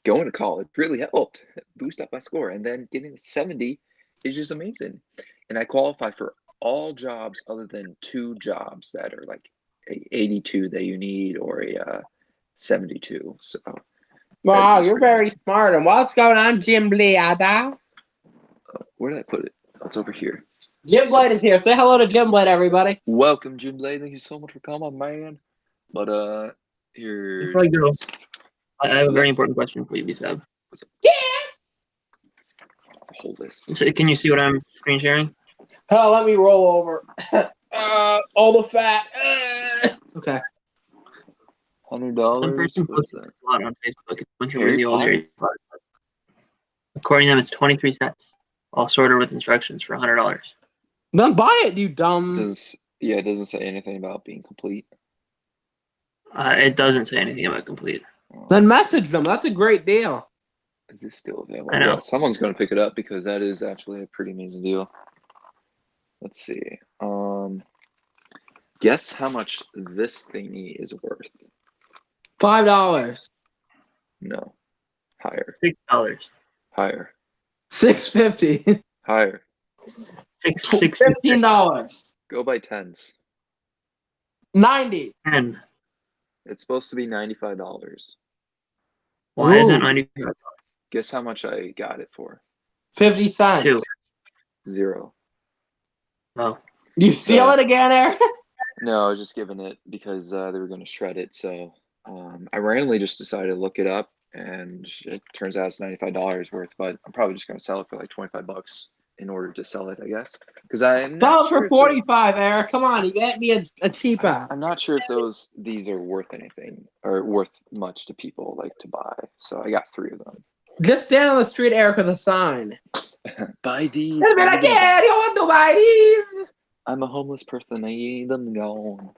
going to college really helped boost up my score, and then getting a 70 is just amazing. And I qualify for all jobs other than 2 jobs that are like a 82 that you need, or a 72. So wow, you're very smart. And what's going on, Jim Blade? Where did I put it? Oh, it's over here. Jim Blade is here. Say hello to Jim Blade, everybody. Welcome, Jim Blade. Thank you so much for coming, man. But here. Before I go, I have a very important question for you, Bisab. Yeah. It's a whole list. So can you see what I'm screen sharing? Oh, let me roll over. All the fat. Okay. $100. Some person posted a lot on Facebook. It's a bunch of really old Harry Potter. According to them, it's 23 sets, all sorted with instructions for $100. Then buy it, you dumb. It doesn't say anything about being complete. It doesn't say anything about complete. Then message them. That's a great deal. Is this still available? I know. Yeah, someone's going to pick it up, because that is actually a pretty amazing deal. Let's see. Guess how much this thingy is worth? $5. No. Higher. $6. Higher. $6.50. Higher. $15. Go by tens. $90. 10. It's supposed to be $95. Why is it $95? Guess how much I got it for? 50 cents. 2. 0. Oh. You steal it again, Eric? No, I was just giving it because they were going to shred it. So I randomly just decided to look it up, and it turns out it's $95 worth. But I'm probably just going to sell it for like $25 in order to sell it, I guess. Because I'm sell it for $45, Eric. Come on, you get me a cheaper. I'm not sure if these are worth anything or worth much to people like to buy. So I got 3 of them. Just stand on the street, Eric, with a sign. Buy these. Be like, yeah, you want to buy these? I'm a homeless person. I need them gone.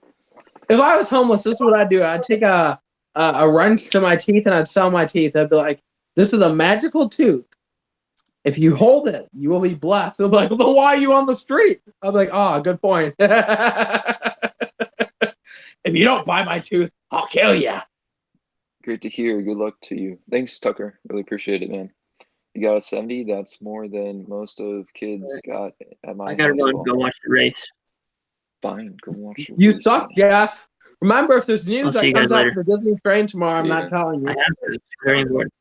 If I was homeless, this is what I'd do. I'd take a wrench to my teeth and I'd sell my teeth. I'd be like, this is a magical tooth. If you hold it, you will be blessed. They'll be like, well, why are you on the street? I'll be like, good point. If If you don't buy my tooth, I'll kill you. Great to hear. Good luck to you. Thanks, Tucker. Really appreciate it, man. You got a 70. That's more than most of kids got at my I gotta high run. school. Go watch the race. Fine, go watch the You race, suck, man. Jeff. Remember, if there's I'll news see that you guys comes out later. for the Disney train tomorrow, I'm See not ya. telling I you. have to. It's very important.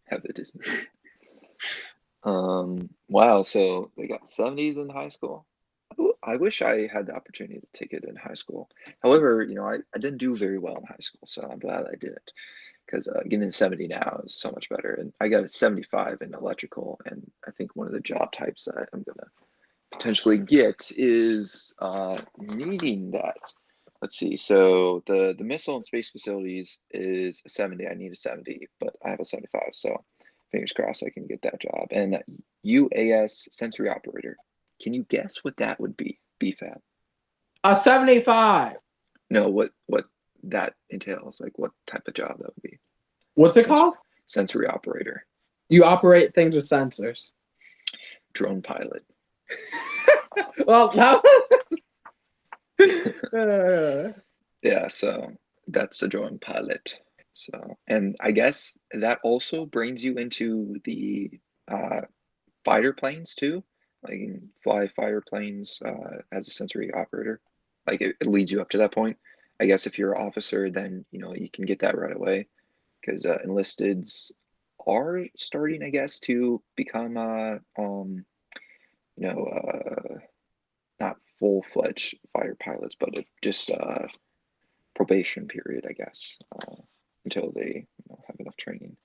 Have the Disney. Wow, so they got 70s in high school. I wish I had the opportunity to take it in high school. However, I didn't do very well in high school, so I'm glad I didn't. Because getting a 70 now is so much better. And I got a 75 in electrical, and I think one of the job types that I'm gonna potentially get is needing that. Let's see. So the missile and space facilities is a 70. I need a 70, but I have a 75. So fingers crossed I can get that job. And UAS sensory operator. Can you guess what that would be? BFAB. A 75. No, what that entails, like what type of job that would be. What's it called? Sensory operator. You operate things with sensors. Drone pilot. Well, now. Yeah, so that's a drone pilot. So, and I guess that also brings you into the fighter planes too. Like you can fly fighter planes as a sensory operator. Like it leads you up to that point. I guess if you're an officer, then you can get that right away because enlisteds are starting, I guess, to become not full-fledged fighter pilots, but just probation period, I guess, until they have enough training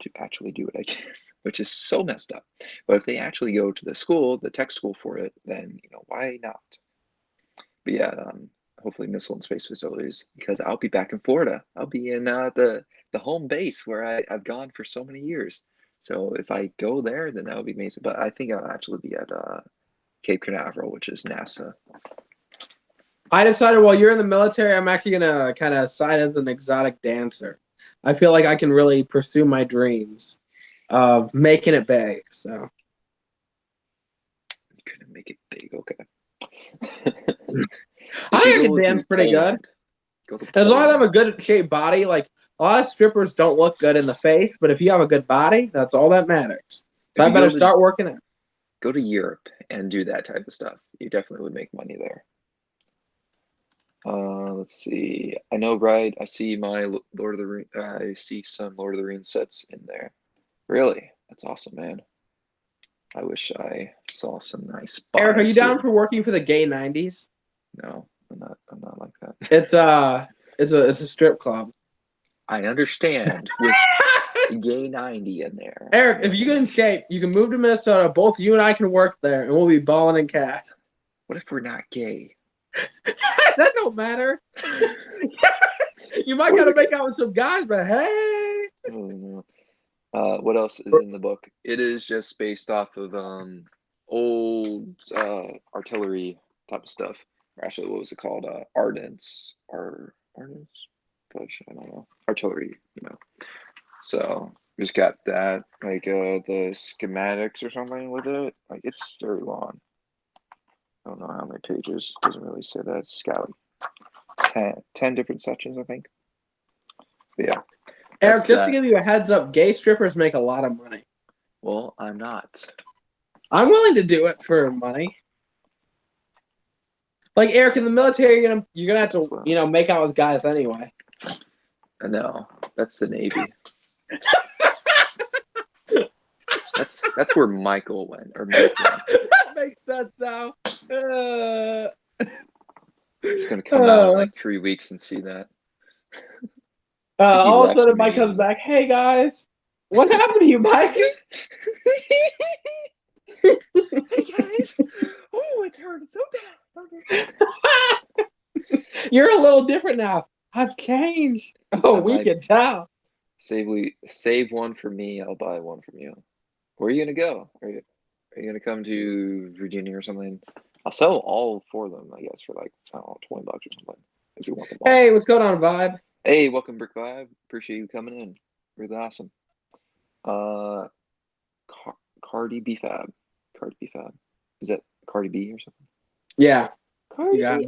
to actually do it, I guess, which is so messed up. But if they actually go to the school, the tech school for it, then why not? But yeah, hopefully missile and space facilities, because I'll be back in Florida. I'll be in the home base where I've gone for so many years. So if I go there, then that would be amazing. But I think I'll actually be at Cape Canaveral, which is NASA. I decided while you're in the military, I'm actually gonna kind of sign as an exotic dancer. I feel like I can really pursue my dreams of making it big. So You couldn't make it big, okay. I think I can dance pretty good. As long as I have a good shaped body, like a lot of strippers don't look good in the face, but if you have a good body, that's all that matters. So I better start working it. Go to Europe and do that type of stuff. You definitely would make money there. Let's see. I know, right? I see my Lord of the Rings. I see some Lord of the Rings sets in there. Really? That's awesome, man. I wish I saw some nice buys. Eric, are you down for working for the gay 90s? No, I'm not like that. It's a strip club. I understand with gay 90 in there. Eric, if you get in shape, you can move to Minnesota. Both you and I can work there, and we'll be balling in cash. What if we're not gay? That don't matter. You might gotta make out with some guys, but hey. Oh, no. What else is in the book? It is just based off of old artillery type of stuff. Or actually, what was it called? Ardents. Push, I don't know. Artillery, So just got that, like the schematics or something with it. Like it's very long. I don't know how many pages. Doesn't really say that. It's got like 10 different sections, I think. But yeah. Eric, just to give you a heads up, gay strippers make a lot of money. Well, I'm not. I'm willing to do it for money. Like Eric, in the military, you're gonna have to make out with guys anyway. No, that's the Navy. That's where Michael went, or Mike went. That makes sense now. He's gonna come out in like 3 weeks and see that. All of a sudden, Mike comes back. Hey guys, what happened to you, Mike? Hey guys, oh, it's hurting so bad. You're a little different now. I've changed. Oh, we can tell. Save one for me. I'll buy one from you. Where are you gonna go? Are you gonna come to Virginia or something? I'll sell all 4 of them, I guess, for like I don't know, $20 or something. If you want them all. Hey, what's going on, Vibe? Hey, welcome, Brick Vibe. Appreciate you coming in. Really awesome. Cardi B Fab. Is that Cardi B or something? Yeah. Cardi B Fab.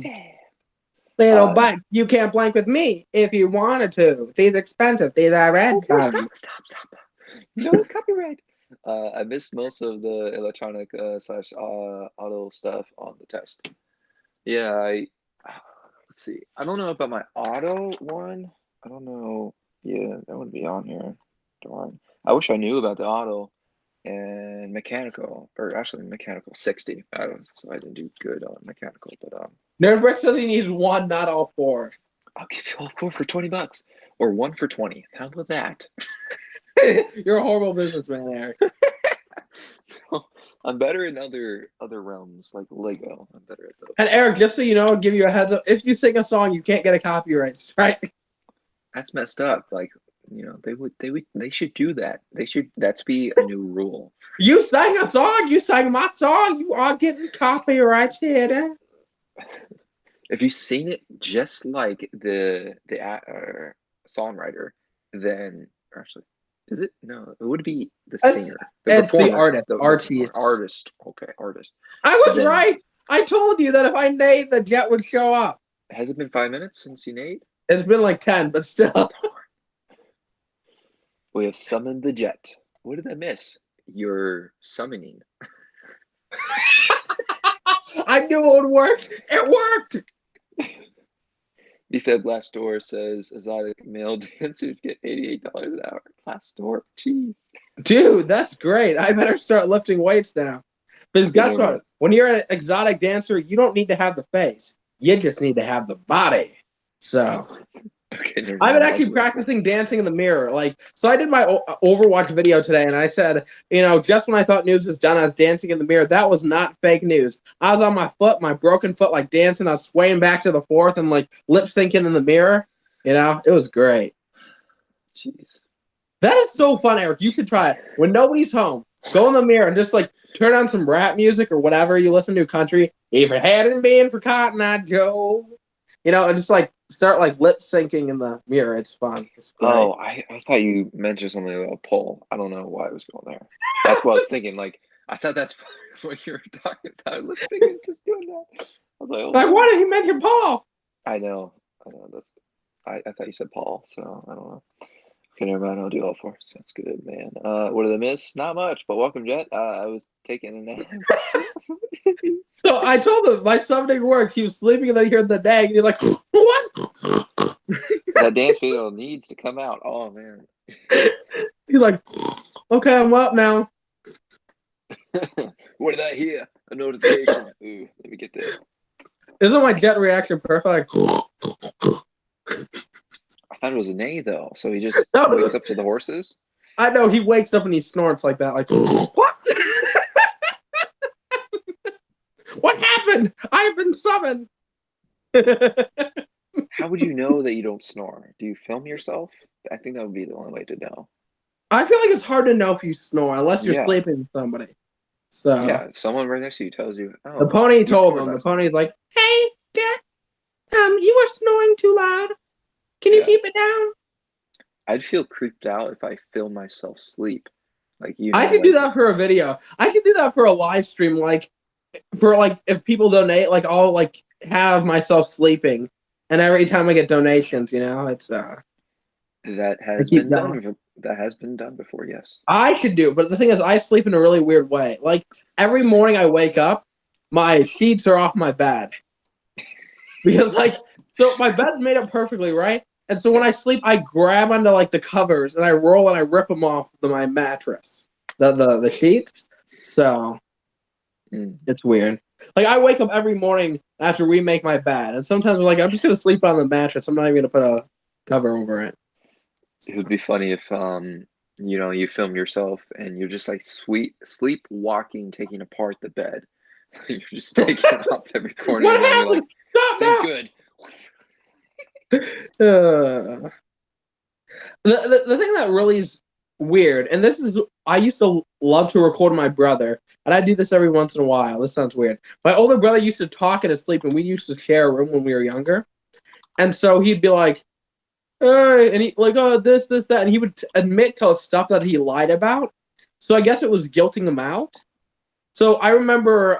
Little bike, you can't blank with me if you wanted to. These expensive. These are red. Stop. No copyright. I missed most of the electronic slash auto stuff on the test. Yeah, let's see. I don't know about my auto one. I don't know. Yeah, that would be on here. Darn. I wish I knew about the auto and mechanical, or actually mechanical 60. So I didn't do good on mechanical, but Nerdbrick says he needs one, not all four. I'll give you all four for $20, or one for 20. How about that? You're a horrible businessman, Eric. So, I'm better in other realms like Lego. I'm better at those. And Eric, just so you know, I'll give you a heads up. If you sing a song, you can't get a copyright strike. That's messed up. Like, they should do that. That's be a new rule. You sang a song, you sang my song, you are getting copyrights here. If you sing it just like the songwriter, then actually, is it? No, it would be the singer. It's the artist. Artist. Okay, artist. I was right. I told you that if I neighed, the jet would show up. Has it been 5 minutes since you neighed? It's been like 10, but still. We have summoned the jet. What did I miss? You're summoning. I knew it would work. It worked. The Fed Glassdoor says exotic male dancers get $88 an hour. Glassdoor, jeez. Dude, that's great. I better start lifting weights now. Because guess what? When you're an exotic dancer, you don't need to have the face. You just need to have the body. So okay, I've been actually practicing dancing in the mirror. So I did my Overwatch video today, and I said, just when I thought news was done, I was dancing in the mirror. That was not fake news. I was on my foot, my broken foot, dancing. I was swaying back to the fourth and lip syncing in the mirror. It was great. Jeez. That is so fun, Eric. You should try it. When nobody's home, go in the mirror and just turn on some rap music or whatever you listen to, country. If it hadn't been for Cotton Eye Joe, and just start lip syncing in the mirror. It's fun. It's great. Oh, I thought you mentioned something about pole. I don't know why I was going there. That's what I was thinking. I thought that's what you were talking about. Lip syncing, just doing that. I was like, why did you mention Paul? I know. I thought you said Paul, so I don't know. Okay, never mind. I'll do all four. Sounds good, man. What did I miss? Not much, but welcome, Jet. I was taking a nap. So I told him my summoning worked. He was sleeping and then he heard the nag and he's like, what? That dance video needs to come out. Oh, man. He's like, okay, I'm up now. What did I hear? A notification. Ooh, let me get that. Isn't my Jet reaction perfect? I thought it was a neigh, though. So he just wakes up to the horses? I know. He wakes up and he snorts like that. What? What happened? I have been summoned. How would you know that you don't snore? Do you film yourself? I think that would be the only way to know. I feel like it's hard to know if you snore unless you're sleeping with somebody. So yeah, someone right next to you tells you. Oh, the pony told him. The pony's like, "Hey, Dad, you were snoring too loud. Can you keep it down?" I'd feel creeped out if I film myself sleep. I could do that for a video. I could do that for a live stream. If people donate, I'll have myself sleeping, and every time I get donations, it's that has been done. That has been done before, yes. I should do, but the thing is, I sleep in a really weird way. Every morning I wake up, my sheets are off my bed because so my bed's made up perfectly, right? And so when I sleep, I grab onto the covers and I roll and I rip them off my mattress, the sheets. So it's weird. I wake up every morning after we make my bed, and sometimes I'm just gonna sleep on the mattress. I'm not even gonna put a cover over it. It would be funny if you film yourself and you're just sleepwalking, taking apart the bed. You're just taking off every corner. What and happened? You're good. The thing that really is weird, and I used to love to record my brother, and I do this every once in a while. This sounds weird. My older brother used to talk in his sleep, and we used to share a room when we were younger. And so he'd be like, "Hey," and he this, that, and he would admit to stuff that he lied about. So I guess it was guilting him out. So I remember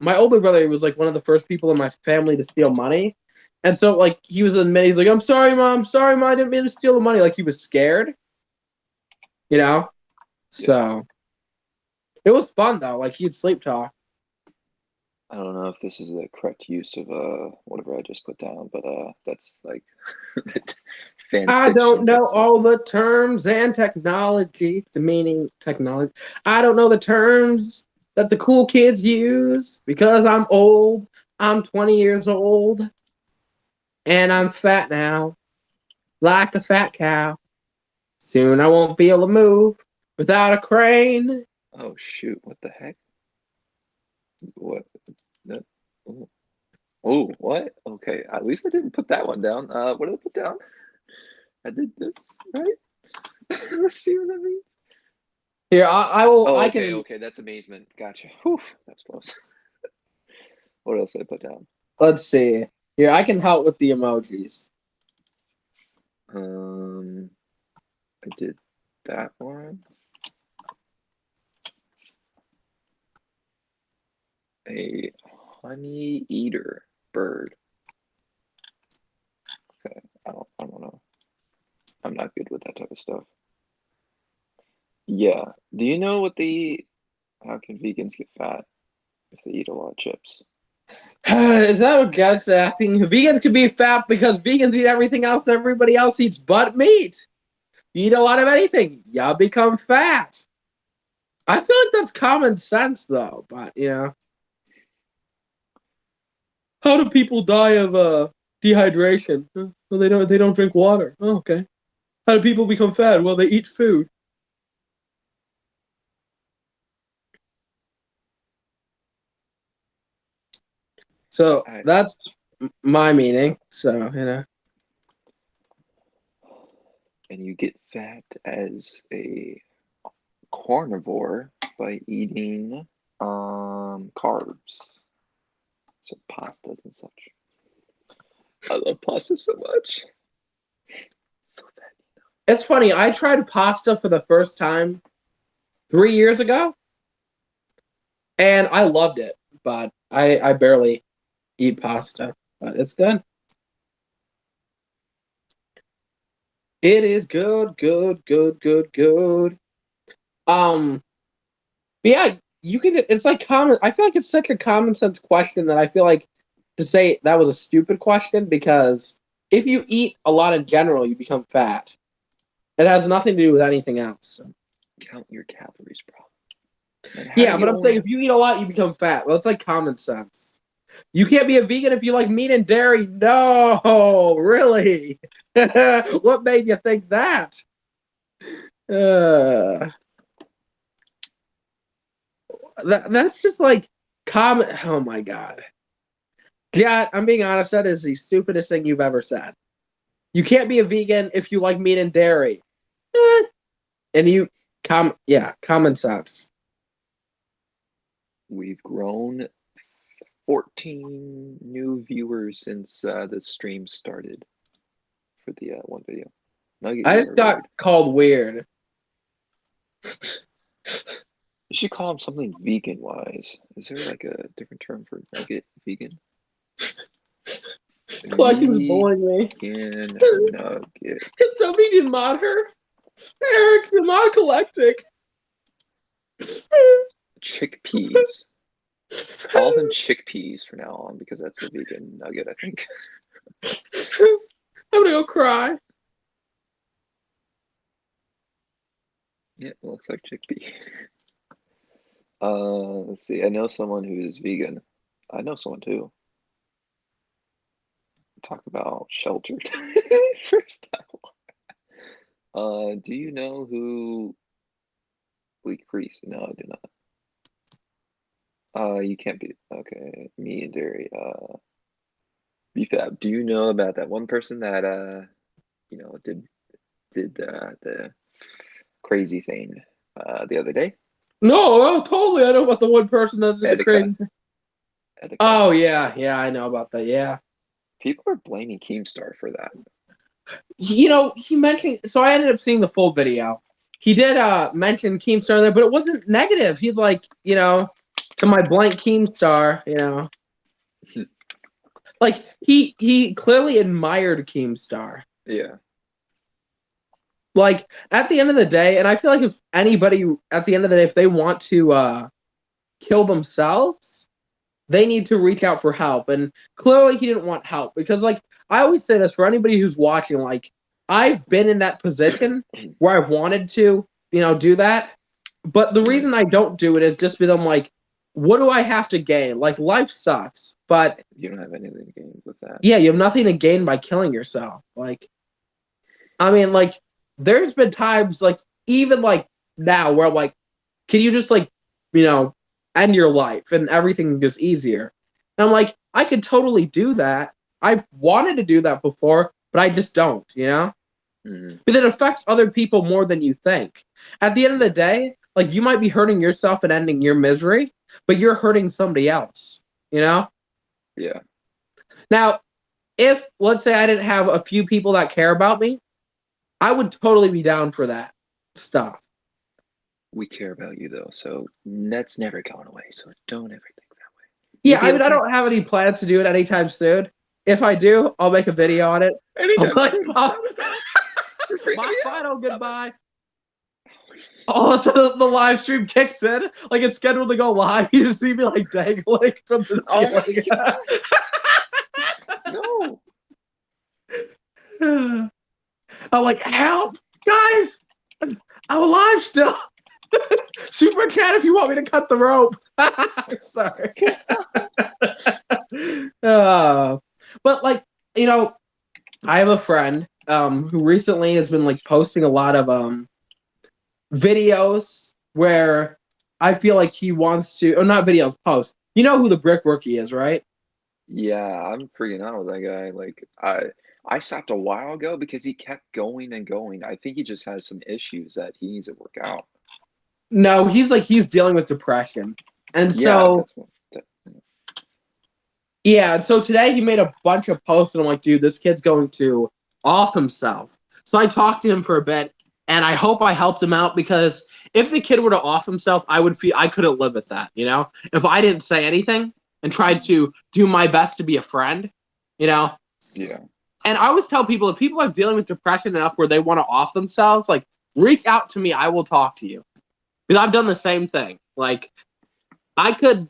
my older brother was one of the first people in my family to steal money. And so, like, he was admitting, he's like, I'm sorry, Mom, I didn't mean to steal the money. Like, he was scared, you know? Yeah. So, it was fun, though. Like, he'd sleep talk. I don't know if this is the correct use of whatever I just put down, but that's like fan I fiction. don't know all the terms and technology, the meaning technology. I don't know the terms that the cool kids use because I'm old. I'm 20 years old. And I'm fat now, like a fat cow. Soon I won't be able to move without a crane. Oh shoot! What the heck? What? That? Oh, what? Okay, at least I didn't put that one down. What did I put down? I did this, right? Let's see what that means. Here, I will. Oh, I okay, can. okay, that's amazement. Gotcha. Whew, that was close. What else did I put down? Let's see. Here, I can help with the emojis. I did that one. A honey eater bird. Okay, I don't know. I'm not good with that type of stuff. Yeah. Do you know what they eat? How can vegans get fat if they eat a lot of chips? Is that what God's asking? Vegans can be fat because vegans eat everything else that everybody else eats but meat. You eat a lot of anything, you'll become fat. I feel like that's common sense, though. But how do people die of dehydration? Well, they don't drink water. Oh, okay. How do people become fat? Well, they eat food. So that's my meaning. So And you get fat as a carnivore by eating carbs. So pastas and such. I love pasta so much. So bad. It's funny. I tried pasta for the first time 3 years ago, and I loved it. But I barely eat pasta, but it's good. It is good, good, good, good, good. But yeah, you can. It's like common. I feel like it's such a common sense question that I feel like to say that was a stupid question because if you eat a lot in general, you become fat. It has nothing to do with anything else. Count your calories, bro. Yeah, but I'm saying if you eat a lot, you become fat. Well, it's like common sense. You can't be a vegan if you like meat and dairy. No, really? What made you think that? That's just like common. Oh my god. Yeah, I'm being honest. That is the stupidest thing you've ever said. You can't be a vegan if you like meat and dairy. And common sense. We've grown 14 new viewers since the stream started for the one video. Nugget, I just got called weird. You should call him something vegan wise. Is there like a different term for nugget vegan? Collection's bullying me. Nugget. Can somebody didn't mod her? Eric, you're not eclectic. Chickpeas. Call them chickpeas from now on because that's a vegan nugget, I think. I'm gonna go cry. Yeah, it looks like chickpea. Let's see. I know someone who is vegan. I know someone too. Talk about sheltered. First time. Do you know who Bleak Crease? No, I do not. You can't be okay. Me and Derry. BFAB. Do you know about that one person that did the crazy thing the other day? No, totally. I know about the one person that did the crazy thing. Oh yeah, I know about that. Yeah. People are blaming Keemstar for that. He mentioned. So I ended up seeing the full video. He did mention Keemstar there, but it wasn't negative. He's like, to my blank Keemstar, Like, he clearly admired Keemstar. Yeah. Like, at the end of the day, and I feel like if anybody, at the end of the day, if they want to kill themselves, they need to reach out for help. And clearly he didn't want help because, like, I always say this for anybody who's watching, like, I've been in that position where I've wanted to, do that. But the reason I don't do it is just because I'm like, what do I have to gain? Like, life sucks, but you don't have anything to gain with that. Yeah, you have nothing to gain by killing yourself. Like, I mean, like, there's been times, like, even like now where I'm like, can you just like, end your life and everything gets easier? And I'm like, I could totally do that. I've wanted to do that before, but I just don't, Mm-hmm. But it affects other people more than you think. At the end of the day, like, you might be hurting yourself and ending your misery, but you're hurting somebody else, Yeah. Now, if, let's say, I didn't have a few people that care about me, I would totally be down for that stuff. We care about you, though, so that's never going away, so don't ever think that way. Yeah, I mean, I don't have any plans to do it anytime soon. If I do, I'll make a video on it. My final goodbye. Oh, so the live stream kicks in, like it's scheduled to go live. You just see me like dangling from the ceiling. No. I'm like, help, guys! I'm alive still. Super chat if you want me to cut the rope. Sorry. But like, I have a friend who recently has been like posting a lot of videos where I feel like he wants to, or not videos, posts. You know who the Brick Rookie is, right? Yeah, I'm freaking out with that guy. Like, I stopped a while ago because he kept going and going. I think he just has some issues that he needs to work out. No, he's dealing with depression. And so yeah, and so today he made a bunch of posts and I'm like, dude, this kid's going to off himself. So I talked to him for a bit and I hope I helped him out because if the kid were to off himself, I would feel I couldn't live with that, If I didn't say anything and tried to do my best to be a friend, Yeah. And I always tell people, if people are dealing with depression enough where they want to off themselves, like, reach out to me. I will talk to you. Because I've done the same thing. Like, I could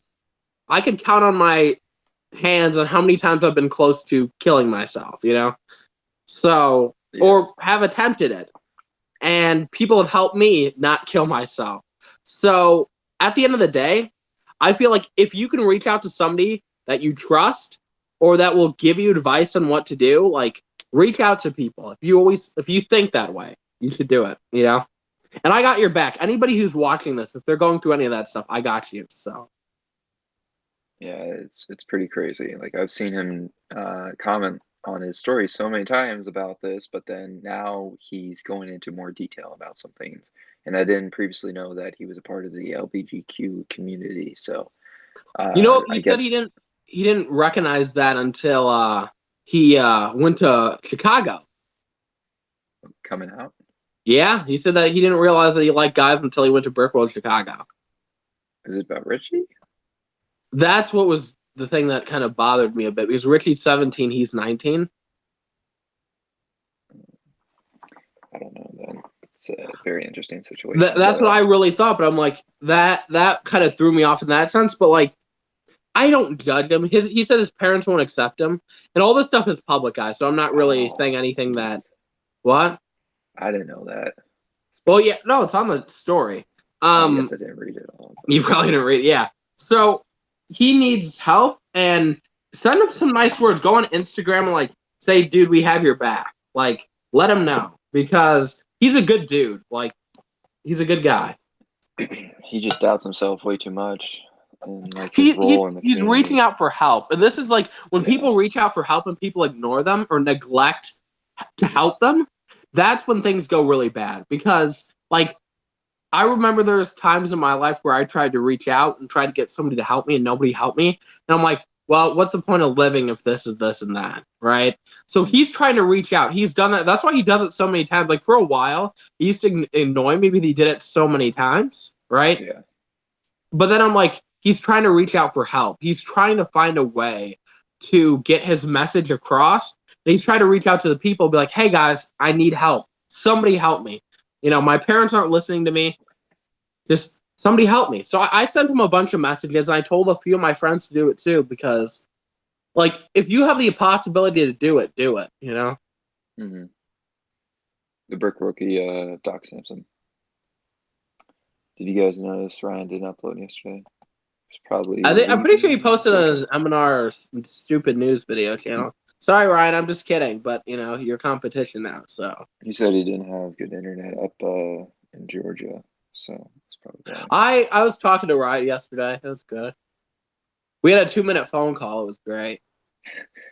count on my hands on how many times I've been close to killing myself, So, or have attempted it. And people have helped me not kill myself. So, at the end of the day, I feel like if you can reach out to somebody that you trust or that will give you advice on what to do, like, reach out to people. If you think that way, you should do it, And I got your back. Anybody who's watching this, if they're going through any of that stuff, I got you. So yeah, it's pretty crazy. Like, I've seen him comment on his story so many times about this, but then now he's going into more detail about some things. And I didn't previously know that he was a part of the LGBTQ community. So he said he didn't recognize that until he went to Chicago. Coming out? Yeah, he said that he didn't realize that he liked guys until he went to Brickworld, Chicago. Is it about Richie? That's what was the thing that kind of bothered me a bit because Richie's 17, he's 19. I don't know then. It's a very interesting situation. That's what I really thought, but I'm like, that kind of threw me off in that sense, but like, I don't judge him. He said his parents won't accept him, and all this stuff is public, guys, so I'm not really saying anything that... What? I didn't know that. Well, yeah, no, it's on the story. I guess I didn't read it all. But... You probably didn't read it, yeah. So, he needs help, and send him some nice words. Go on Instagram and, like, say, dude, we have your back. Like, let him know, because he's a good dude. Like, he's a good guy. He just doubts himself way too much. And, like, he's reaching out for help. And this is, like, when people reach out for help and people ignore them or neglect to help them, that's when things go really bad. Because, like, I remember there's times in my life where I tried to reach out and try to get somebody to help me and nobody helped me. And I'm like, well, what's the point of living if this is this and that, right? So he's trying to reach out. He's done that. That's why he does it so many times. Like, for a while, he used to annoy me because he did it so many times, right? Yeah. But then I'm like, he's trying to reach out for help. He's trying to find a way to get his message across. And he's trying to reach out to the people, be like, hey guys, I need help. Somebody help me. You know, my parents aren't listening to me. Just somebody help me. So I sent him a bunch of messages, and I told a few of my friends to do it too, because like if you have the possibility to do it, you know? Mm-hmm. The brick rookie, Doc Samson. Did you guys notice Ryan didn't upload yesterday? It's probably I'm pretty sure he posted on Georgia. his M&R stupid news video channel. Sorry, Ryan, I'm just kidding, but you know, your competition now, so. He said he didn't have good internet up in Georgia, so it's probably why. I was talking to Ryan yesterday. It was good. We had a 2-minute phone call. It was great.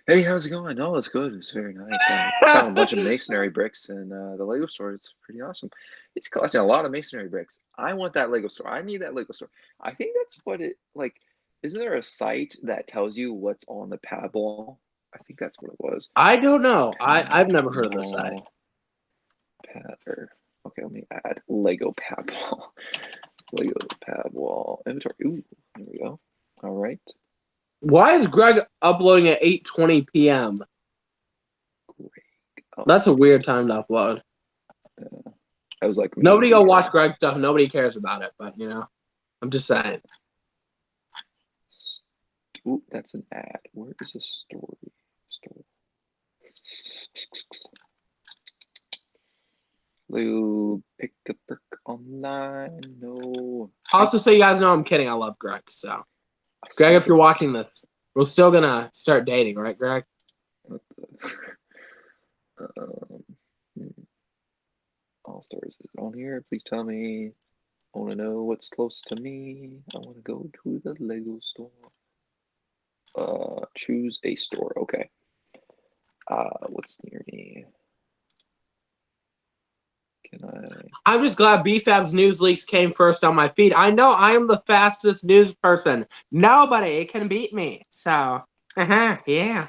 Hey, how's it going? Oh, it's good. It's very nice. I found a bunch of masonry bricks in the Lego store. It's pretty awesome. He's collecting a lot of masonry bricks. I want that Lego store. I need that Lego store. I think that's what it like. Isn't there a site that tells you what's on the pad wall? I think that's what it was. I don't know. I've never heard of this site. Okay, let me add Lego pad wall. Lego pad wall inventory. Ooh, there we go. All right. Why is Greg uploading at 8:20 p.m.? Oh, that's a weird time to upload. I was like, nobody go watch Greg stuff. Nobody cares about it, but you know, I'm just saying. Ooh, that's an ad. Where is the story? Lou, pick a brick online. No. Also, so you guys know, I'm kidding. I love Greg. So, Greg, if you're watching this, we're still gonna start dating, right, Greg? What the? All stars is on here. Please tell me. I want to know what's close to me. I want to go to the Lego store. Choose a store. Okay. What's near me? Can I? I'm just glad BFAB's news leaks came first on my feed. I know I am the fastest news person. Nobody can beat me. So, yeah.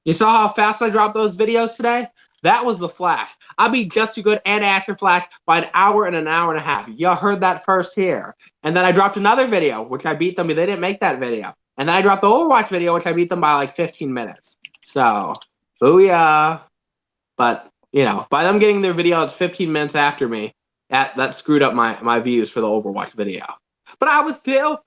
You saw how fast I dropped those videos today? That was the Flash. I beat Just Too Good and Asher Flash by an hour and a half. Y'all heard that first here. And then I dropped another video, which I beat them, but they didn't make that video. And then I dropped the Overwatch video, which I beat them by like 15 minutes. So, booyah. But, you know, by them getting their video, it's 15 minutes after me. That screwed up my views for the Overwatch video. But I was still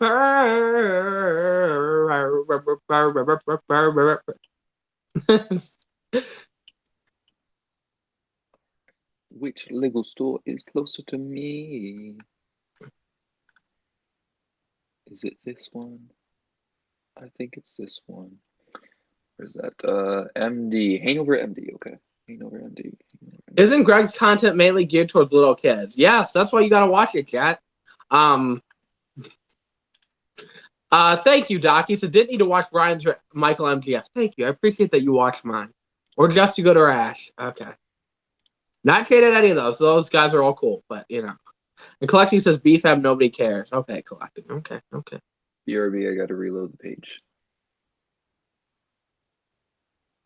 Which Lego store is closer to me? Is it this one? I think it's this one. Where's that? MD. Hangover MD. Okay. Hangover MD. Isn't Greg's content mainly geared towards little kids? Yes, that's why you gotta watch it, chat. Thank you, Doc. He said, didn't need to watch Brian's Michael MGF. Thank you. I appreciate that you watched mine. Or Just You Go to Ash. Okay. Not shaded any of those. Those guys are all cool, but you know. And Collecting says BFAB, nobody cares. Okay, Collecting. Okay. BRB, I gotta reload the page.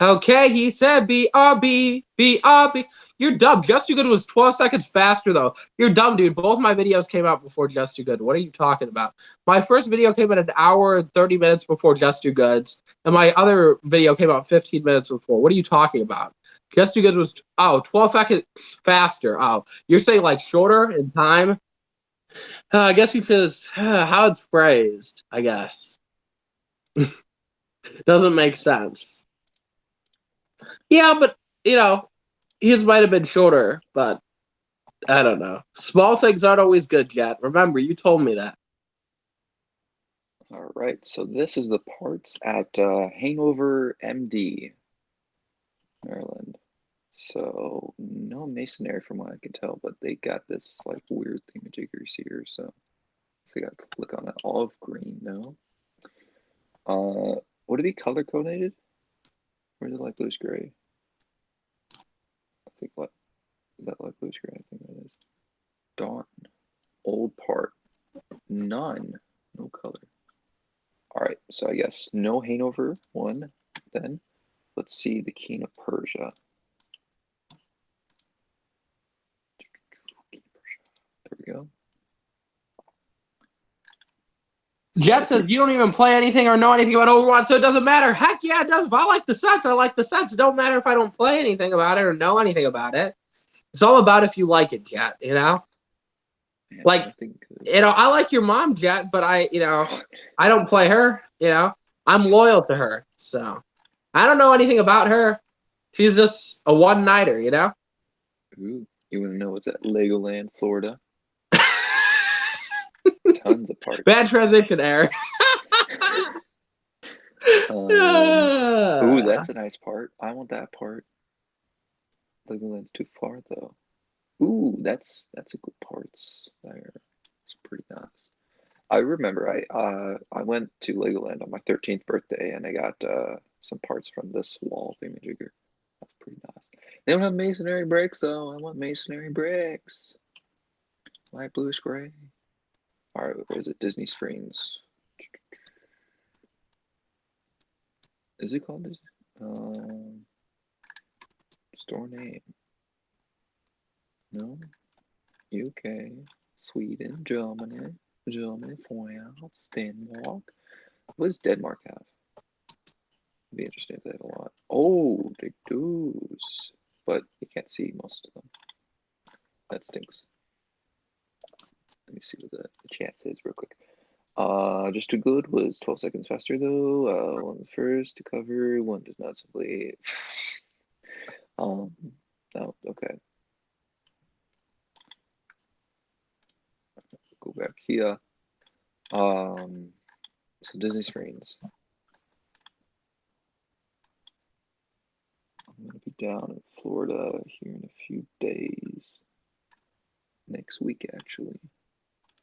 Okay, he said BRB. You're dumb. Just Too Good was 12 seconds faster, though. You're dumb, dude. Both my videos came out before Just Too Good. What are you talking about? My first video came out an hour and 30 minutes before Just Too Good's, and my other video came out 15 minutes before. What are you talking about? Just Too Good was, 12 seconds faster. Oh, you're saying like shorter in time? I guess because how it's phrased, I guess. Doesn't make sense. Yeah, but, you know, his might have been shorter, but I don't know. Small things aren't always good, Jet. Remember, you told me that. All right, so this is the parts at Hangover MD, Maryland. So no masonry from what I can tell, but they got this like weird thingamajiggers here. So I got to click on that. Olive green, no. Would it be color coordinated? Or is it like bluish gray? I think what is that like bluish gray? I think that is. Dawn. Old part. None. No color. Alright, so I guess no Hanover one then. Let's see the King of Persia. There we go. Jet says you don't even play anything or know anything about Overwatch, so it doesn't matter. Heck yeah, it does. If I like the sets, I like the sets. It don't matter if I don't play anything about it or know anything about it. It's all about if you like it, Jet, you know? Man, like, I like your mom, Jet, but I don't play her, I'm loyal to her, so I don't know anything about her. She's just a one-nighter, Ooh, you want to know what's at Legoland, Florida? Tons of parts. Bad transition, Eric. Ooh, that's a nice part. I want that part. Legoland's too far though. Ooh, that's a good parts there. It's pretty nice. I remember I went to Legoland on my 13th birthday and I got some parts from this wall thingamajigger. That's pretty nice. They don't have masonry bricks though. I want masonry bricks. Light bluish gray. Alright, where is it? Disney Springs. Is it called Disney? Store name. No? UK, Sweden, Germany, France, Denmark. What does Denmark have? It'd be interesting if they have a lot. Oh, they do. But you can't see most of them. That stinks. Let me see what the chat says real quick. Just too good was 12 seconds faster though. One the first to cover, one does not simply. No, okay. Go back here. So Disney Springs. I'm gonna be down in Florida here in a few days. Next week, actually.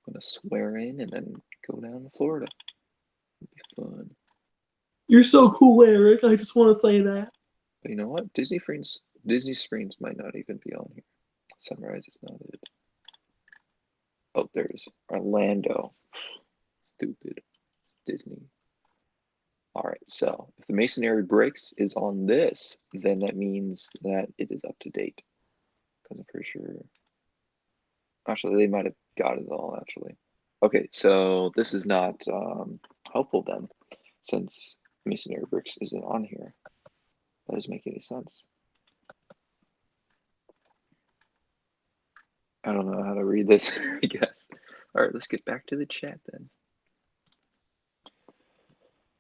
I'm gonna swear in and then go down to Florida. It'll be fun. You're so cool, Eric. I just want to say that. But you know what? Disney Springs might not even be on here. Sunrise is not it. Oh, there's Orlando. Stupid. Disney. Alright, so if the masonry bricks is on this, then that means that it is up to date. Because I'm pretty sure. Actually, they might have got it all, actually. Okay, so this is not helpful then, since masonry bricks isn't on here. That doesn't make any sense. I don't know how to read this, I guess. Alright, let's get back to the chat then.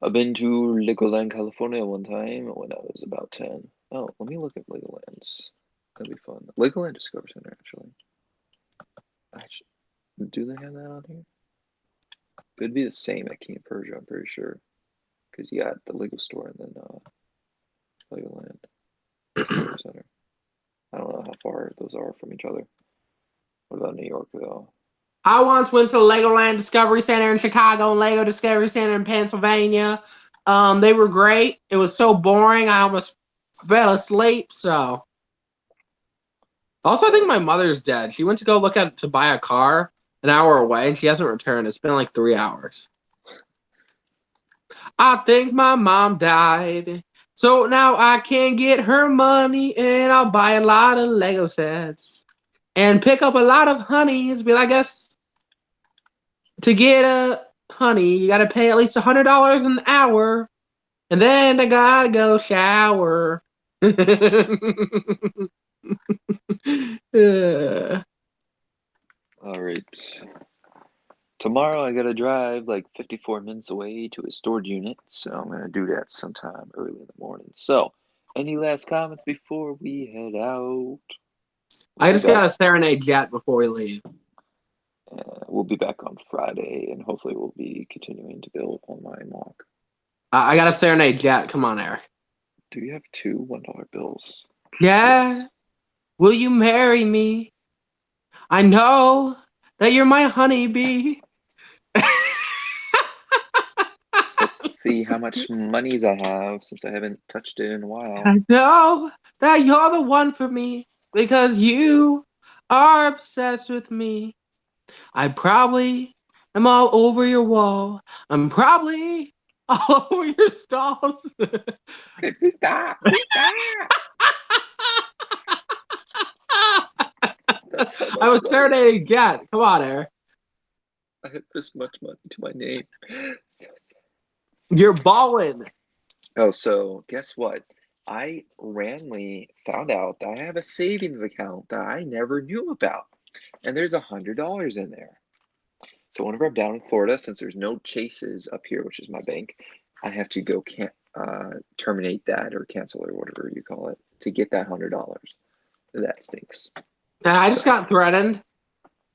I've been to Legoland, California one time when I was about 10. Oh, let me look at Legolands. That'd be fun. Legoland Discovery Center, actually. Do they have that on here? It'd be the same at King of Persia, I'm pretty sure. Because you got the Lego store and then Legoland Discovery Center. I don't know how far those are from each other. What about New York, though? I once went to Legoland Discovery Center in Chicago and Lego Discovery Center in Pennsylvania. They were great. It was so boring, I almost fell asleep, so. Also, I think my mother's dead. She went to go to buy a car an hour away, and she hasn't returned. It's been like 3 hours. I think my mom died. So now I can get her money, and I'll buy a lot of Lego sets. And pick up a lot of honeys. But I guess to get a honey, you gotta pay at least $100 an hour. And then I gotta go shower. Alright. Tomorrow I gotta drive like 54 minutes away to a stored unit, so I'm gonna do that sometime early in the morning. So, any last comments before we head out? I just gotta serenade Jet before we leave. We'll be back on Friday, and hopefully we'll be continuing to build on my mock. I gotta serenade Jet. Come on, Eric. Do you have two $1 bills? Yeah. Will you marry me? I know that you're my honeybee. Let's see how much monies I have since I haven't touched it in a while. I know that you're the one for me because you are obsessed with me. I probably am all over your wall. I'm probably all over your stalls. Okay, please stop. Please stop. I was serenading Jet. Come on, Eric. I have this much money to my name. You're balling. Oh, so guess what? I randomly found out that I have a savings account that I never knew about, and there's $100 in there. So whenever I'm down in Florida, since there's no Chases up here, which is my bank, I have to go terminate that or cancel or whatever you call it to get that $100. That stinks. I just got threatened.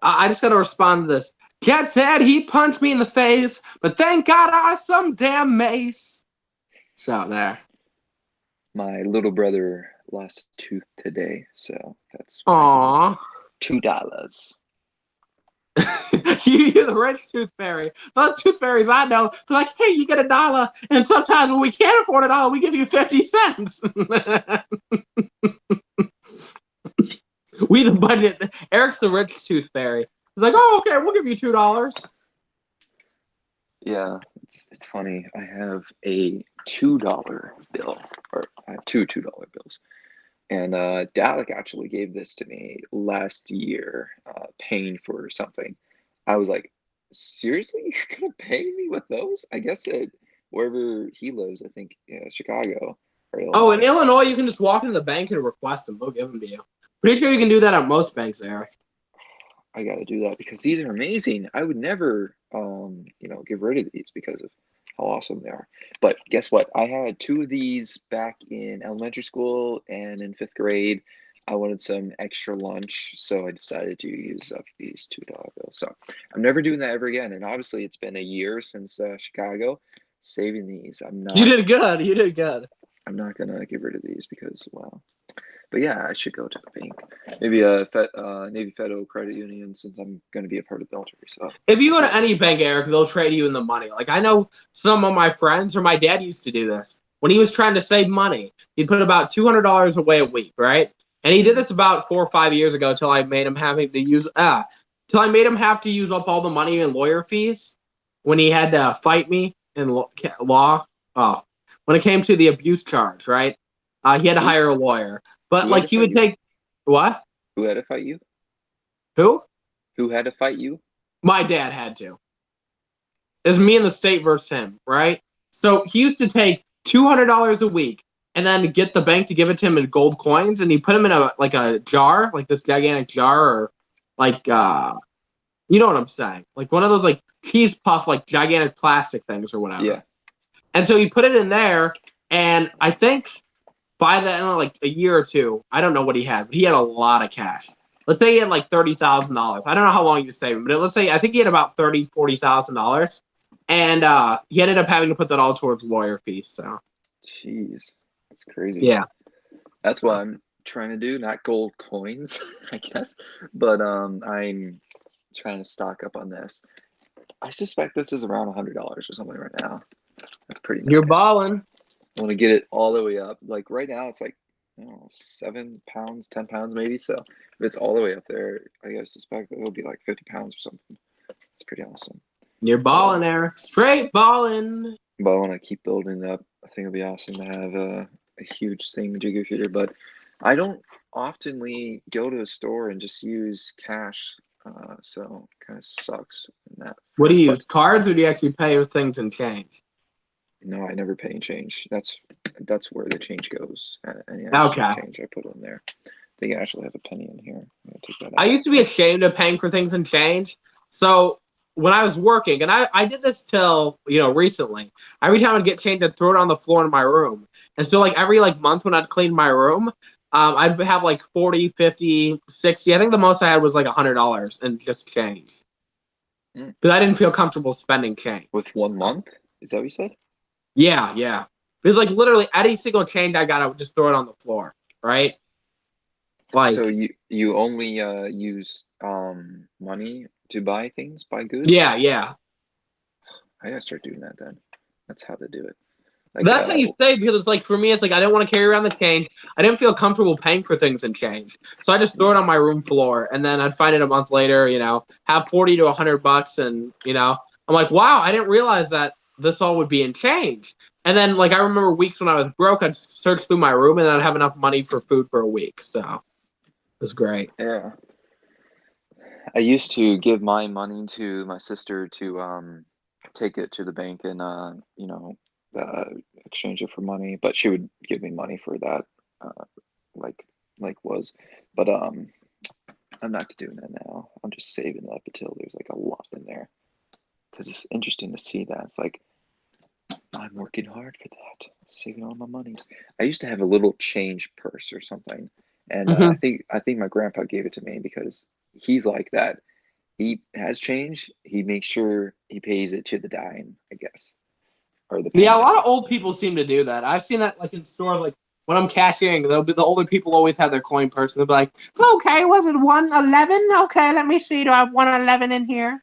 I just got to respond to this. Jet said he punched me in the face, but thank God I have some damn mace. So there. My little brother lost a tooth today, so that's Aww. $2. You're the rich tooth fairy. Those tooth fairies I know, they're like, hey, you get $1, and sometimes when we can't afford $1, we give you 50 cents. We the budget. Eric's the rich tooth fairy. He's like, oh, okay, we'll give you $2. Yeah, it's funny. I have a $2 bill, or I have two $2 bills. And Dalek actually gave this to me last year, paying for something. I was like, seriously? You're going to pay me with those? I guess wherever he lives, I think Chicago or Illinois. Oh, in Illinois, you can just walk into the bank and request them. They'll give them to you. Pretty sure you can do that at most banks, Eric. I got to do that because these are amazing. I would never, get rid of these because of how awesome they are. But guess what? I had two of these back in elementary school and in 5th grade. I wanted some extra lunch, so I decided to use up these $2 bills. So I'm never doing that ever again. And obviously, it's been a year since Chicago. Saving these, You did good. You did good. I'm not gonna get rid of these because, wow. But yeah, I should go to the bank. Maybe Navy Federal Credit Union, since I'm going to be a part of the military. So if you go to any bank, Eric, they'll trade you in the money. Like I know some of my friends, or my dad used to do this when he was trying to save money. He'd put about $200 away a week, right? And he did this about 4 or 5 years ago till I made him have to use up all the money in lawyer fees when he had to fight me in law. Oh, when it came to the abuse charge, right? He had to hire a lawyer. But like he would take what? Who had to fight you? Who? Who had to fight you? My dad had to. It was me and the state versus him, right? So he used to take $200 a week and then get the bank to give it to him in gold coins, and he put them in a jar, like this gigantic jar, or like you know what I'm saying, like one of those like cheese puff, like gigantic plastic things or whatever. Yeah. And so he put it in there, and I think by the end of like a year or two, I don't know what he had, but he had a lot of cash. Let's say he had like $30,000. I don't know how long he was saving, but let's say I think he had about $40,000, and he ended up having to put that all towards lawyer fees. So, jeez, that's crazy. Yeah, that's what I'm trying to do. Not gold coins, I guess, but I'm trying to stock up on this. I suspect this is around $100 or something right now. That's pretty nice. You're balling. I want to get it all the way up. Like right now, it's like, I don't know, 7 pounds, 10 pounds maybe. So if it's all the way up there, I suspect that it'll be like 50 pounds or something. It's pretty awesome. You're balling, Eric. Straight balling. But I want to keep building up. I think it'll be awesome to have a huge thing jigger feeder. But I don't oftenly go to a store and just use cash. So it kind of sucks in that. What do you use, cards, or do you actually pay with things in change? No, I never pay in change. That's where the change goes. Any change I put in there. I think I actually have a penny in here. I'm gonna take that out. I used to be ashamed of paying for things in change. So when I was working, and I did this till recently. Every time I'd get change, I'd throw it on the floor in my room. And so like every month when I'd clean my room, I'd have like 40, 50, 60. I think the most I had was like $100 in just change. Because I didn't feel comfortable spending change. With 1 month? Is that what you said? Yeah. Because like literally any single change I got, I would just throw it on the floor, right? Like, so you only use money to buy things, buy goods? Yeah. I gotta start doing that then. That's how to do it. That's how you save, because it's like, for me, it's like I didn't want to carry around the change. I didn't feel comfortable paying for things in change. So I just throw it on my room floor, and then I'd find it a month later, have $40 to $100, and I'm like, wow, I didn't realize that this all would be in change. And then I remember weeks when I was broke, I'd search through my room and then I'd have enough money for food for a week. So it was great. Yeah. I used to give my money to my sister to take it to the bank and exchange it for money, but she would give me money for that, uh, like was, but I'm not doing that now. I'm just saving up until there's like a lot in there because it's interesting to see that. It's like I'm working hard for that, saving all my monies. I used to have a little change purse or something, and Mm-hmm. I think my grandpa gave it to me because he's like that. He has change. He makes sure he pays it to the dime, I guess, or the Yeah, a penny. lot of old people seem to do that. I've seen that like in stores, like when I'm cashiering, they'll be the older people always have their coin purse. They'll be like, "Okay, was it 111? Okay, let me see. Do I have 111 in here?"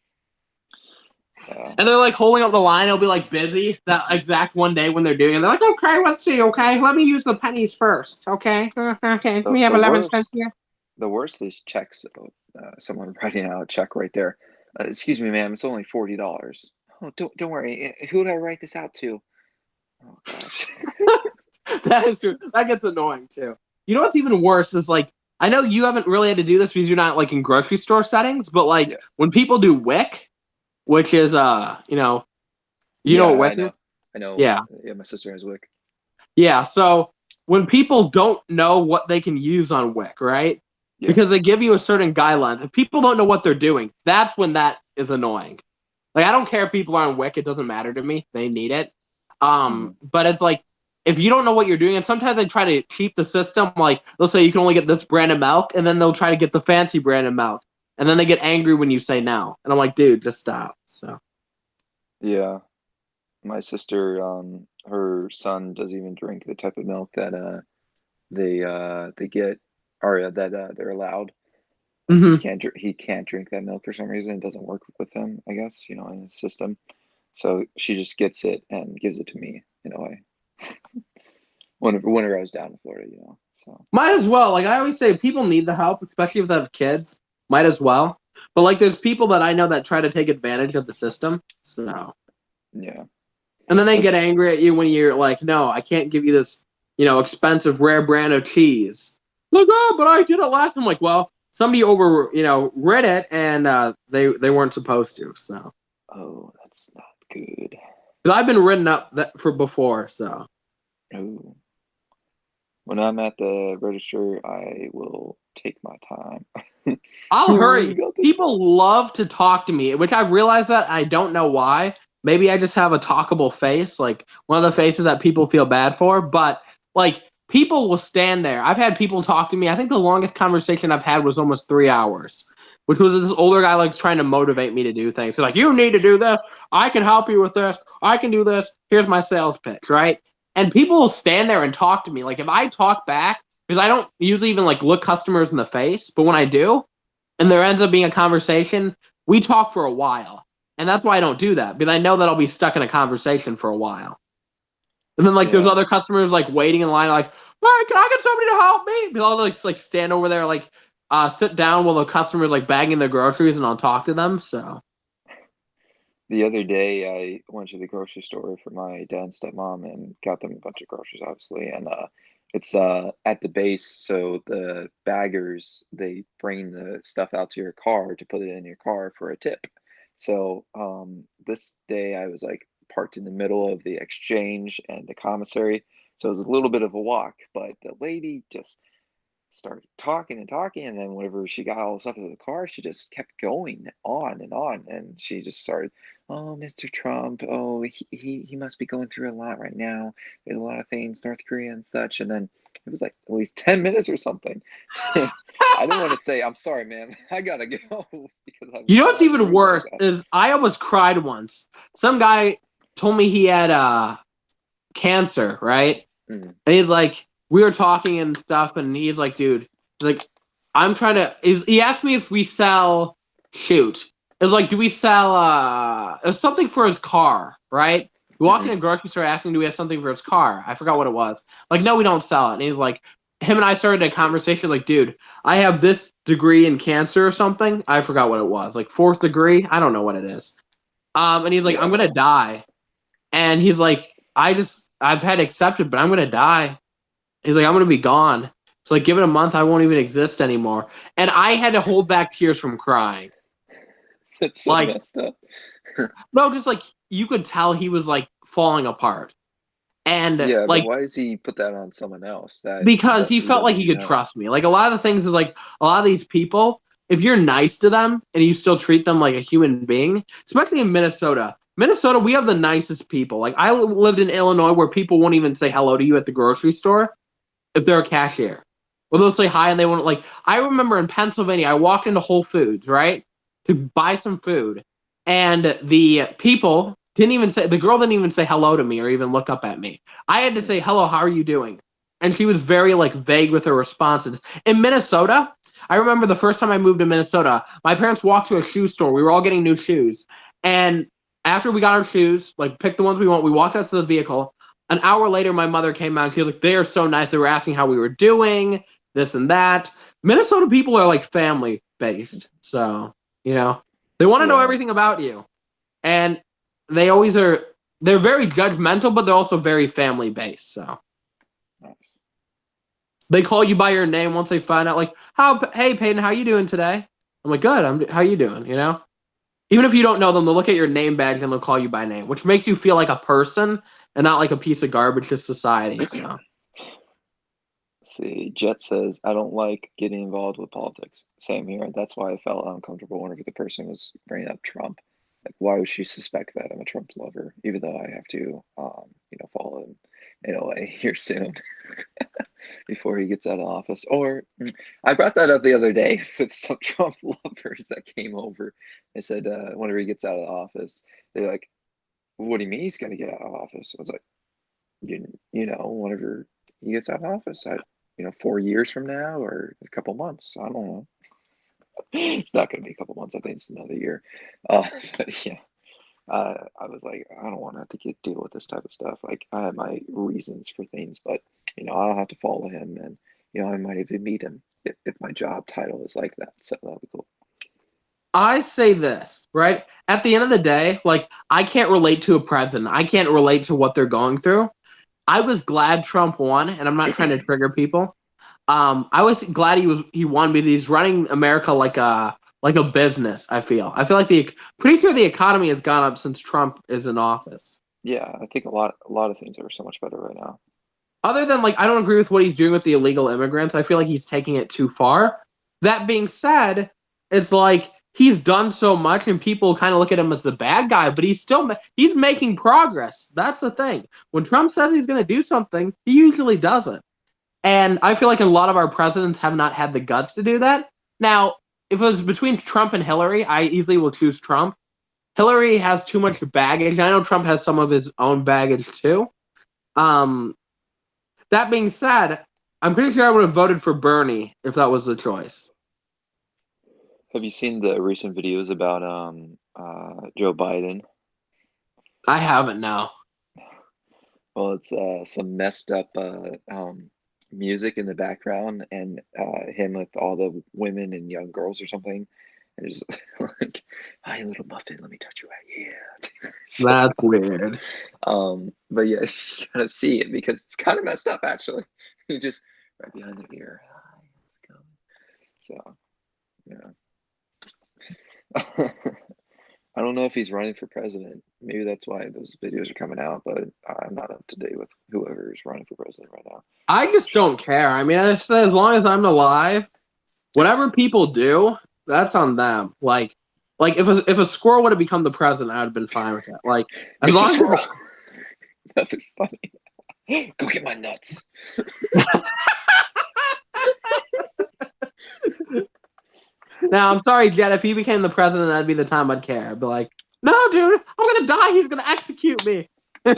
Yeah. And they're like holding up the line. It'll be like busy that exact one day when they're doing it. They're like, "Okay, let's see. Okay, let me use the pennies first. Okay, okay. We have The 11 cents worst, here." the worst is checks. Someone writing out a check right there. Excuse me, ma'am. It's only $40. Oh, don't worry. Who did I write this out to? Oh gosh. That is true. That gets annoying too. You know what's even worse is like I know you haven't really had to do this because you're not like in grocery store settings, but like Yeah. when people do WIC, which is you know Yeah, what I WIC know. is? I know. Yeah. Yeah, my sister has WIC. Yeah. So when people don't know what they can use on WIC, right? Yeah. Because they give you a certain guidelines. If people don't know what they're doing, that's when that is annoying. Like I don't care if people are on WIC, it doesn't matter to me. They need it. Hmm. But it's like if you don't know what you're doing, and sometimes they try to cheat the system, like they'll say you can only get this brand of milk, and then they'll try to get the fancy brand of milk. And then they get angry when you say no. And I'm like, dude, just stop. So Yeah. My sister, her son doesn't even drink the type of milk that they get or that they're allowed. Like mm-hmm. he can't drink that milk for some reason. It doesn't work with him, I guess, in his system. So she just gets it and gives it to me in a way. Whenever I was down in Florida. So Might as well. Like I always say, people need the help, especially if they have kids. Might as well. But like there's people that I know that try to take advantage of the system. So yeah. and then they That's get angry at you when you're like, no, I can't give you this, expensive rare brand of cheese. Like, oh, but I did it last. I'm like, well, somebody read it and they weren't supposed to. So, oh, that's not good. but I've been written up that for before. So Oh. When I'm at the register, I will take my time. I'll Oh, you hurry. got this. People love to talk to me, which I realize that I don't know why. Maybe I just have a talkable face, like one of the faces that people feel bad for. But like people will stand there. I've had people talk to me. I think the longest conversation I've had was almost 3 hours, which was this older guy like trying to motivate me to do things. So like, you need to do this. I can help you with this. I can do this. Here's my sales pitch, right? And people will stand there and talk to me. Like if I talk back, because I don't usually even like look customers in the face, but when I do, and there ends up being a conversation, we talk for a while. And that's why I don't do that, because I know that I'll be stuck in a conversation for a while. And then like there's Yeah. other customers like waiting in line, like, hey, can I get somebody to help me? Because I'll like stand over there, like sit down while the customer's like bagging their groceries and I'll talk to them. So The other day, I went to the grocery store for my dad and stepmom and got them a bunch of groceries, obviously. And it's at the base, so the baggers they bring the stuff out to your car to put it in your car for a tip. So this day I was like parked in the middle of the exchange and the commissary, so it was a little bit of a walk. But the lady just started talking and talking, and then whenever she got all the stuff in the car, she just kept going on and on, and she just started, "Oh, Mr. Trump, oh, he must be going through a lot right now. There's a lot of things, North Korea and such." And then it was like at least 10 minutes or something. I didn't want to say, "I'm sorry, man, I gotta go," because you know I what's wasn't even rude like worse that. is I almost cried once. Some guy told me he had cancer, right? Mm, And he's like, we were talking and stuff, and he's like, dude, he's like, I'm trying to. He asked me if we sell. Shoot, it was like, do we sell? It was something for his car, right? We walk in hmm. a grocery store asking, do we have something for his car? I forgot what it was. Like, no, we don't sell it. And he's like, him and I started a conversation. Like, dude, I have this degree in cancer or something. I forgot what it was. Like fourth degree. I don't know what it is. And he's like, I'm Yeah. gonna die. And he's like, I've had accepted, but I'm gonna die. He's like, I'm gonna be gone. It's like, give it a month, I won't even exist anymore. And I had to hold back tears from crying. That's so messed up. No, just like you could tell he was like falling apart. And yeah, like, but why does he put that on someone else? Because he felt like he could trust me. Like a lot of the things is like a lot of these people, if you're nice to them and you still treat them like a human being, especially in Minnesota. Minnesota, we have the nicest people. Like I lived in Illinois where people won't even say hello to you at the grocery store if they're a cashier. Well, they'll say hi and they won't like. I remember in Pennsylvania, I walked into Whole Foods, right, to buy some food, and the people the girl didn't even say hello to me or even look up at me. I had to say, hello, how are you doing? And she was very like vague with her responses. In Minnesota, I remember the first time I moved to Minnesota, my parents walked to a shoe store. We were all getting new shoes. And after we got our shoes, like picked the ones we want, we walked out to the vehicle. An hour later, my mother came out and she was like, they are so nice. They were asking how we were doing, this and that. Minnesota people are like family based. So, you know, they want to know everything about you. And they always are, they're very judgmental, but they're also very family based. So they call you by your name once they find out, like, hey, Peyton, how you doing today? I'm like, good. How you doing? You know, even if you don't know them, they'll look at your name badge and they'll call you by name, which makes you feel like a person and not like a piece of garbage to society. So. See, Jet says, I don't like getting involved with politics. Same here. That's why I felt uncomfortable whenever the person was bringing up Trump. Like, why would she suspect that I'm a Trump lover, even though I have to, follow him in a way here soon before he gets out of office. Or I brought that up the other day with some Trump lovers that came over. They said, whenever he gets out of the office, they're like, what do you mean he's going to get out of office? I was like, whenever he gets out of office, 4 years from now or a couple months. I don't know. It's not going to be a couple months. I think it's another year. But yeah, I was like, I don't want to have to deal with this type of stuff. Like, I have my reasons for things, but I'll have to follow him, and I might even meet him if my job title is like that. So that'll be cool. I say this, right? At the end of the day, like, I can't relate to a president. I can't relate to what they're going through. I was glad Trump won, and I'm not trying to trigger people. I was glad he won because he's running America like a business. I feel like pretty sure the economy has gone up since Trump is in office. Yeah, I think a lot of things are so much better right now. Other than I don't agree with what he's doing with the illegal immigrants. I feel like he's taking it too far. That being said, it's like he's done so much, and people kind of look at him as the bad guy, but he's making progress. That's the thing. When Trump says he's going to do something, he usually does it. And I feel like a lot of our presidents have not had the guts to do that. Now, if it was between Trump and Hillary, I easily will choose Trump. Hillary has too much baggage. I know Trump has some of his own baggage too. That being said, I'm pretty sure I would have voted for Bernie if that was the choice. Have you seen the recent videos about Joe Biden? I haven't, no. Well, it's some messed up music in the background, and him with all the women and young girls or something. And it's like, hi, little muffin, let me touch you right here. So, that's weird. But yeah, you gotta see it because it's kind of messed up, actually. You just right behind the ear. Hi, so, yeah. I don't know if he's running for president. Maybe that's why those videos are coming out, but I'm not up to date with whoever is running for president right now. I just don't care. I mean, as long as I'm alive, whatever people do, that's on them. Like if a squirrel would have become the president, I'd have been fine with it. Like, as Mr. long Squirrel. as That'd be funny. Go get my nuts. Now, I'm sorry, Jet. If he became the president, that'd be the time I'd care. I'd be like, no, dude, I'm gonna die. He's gonna execute me. He'd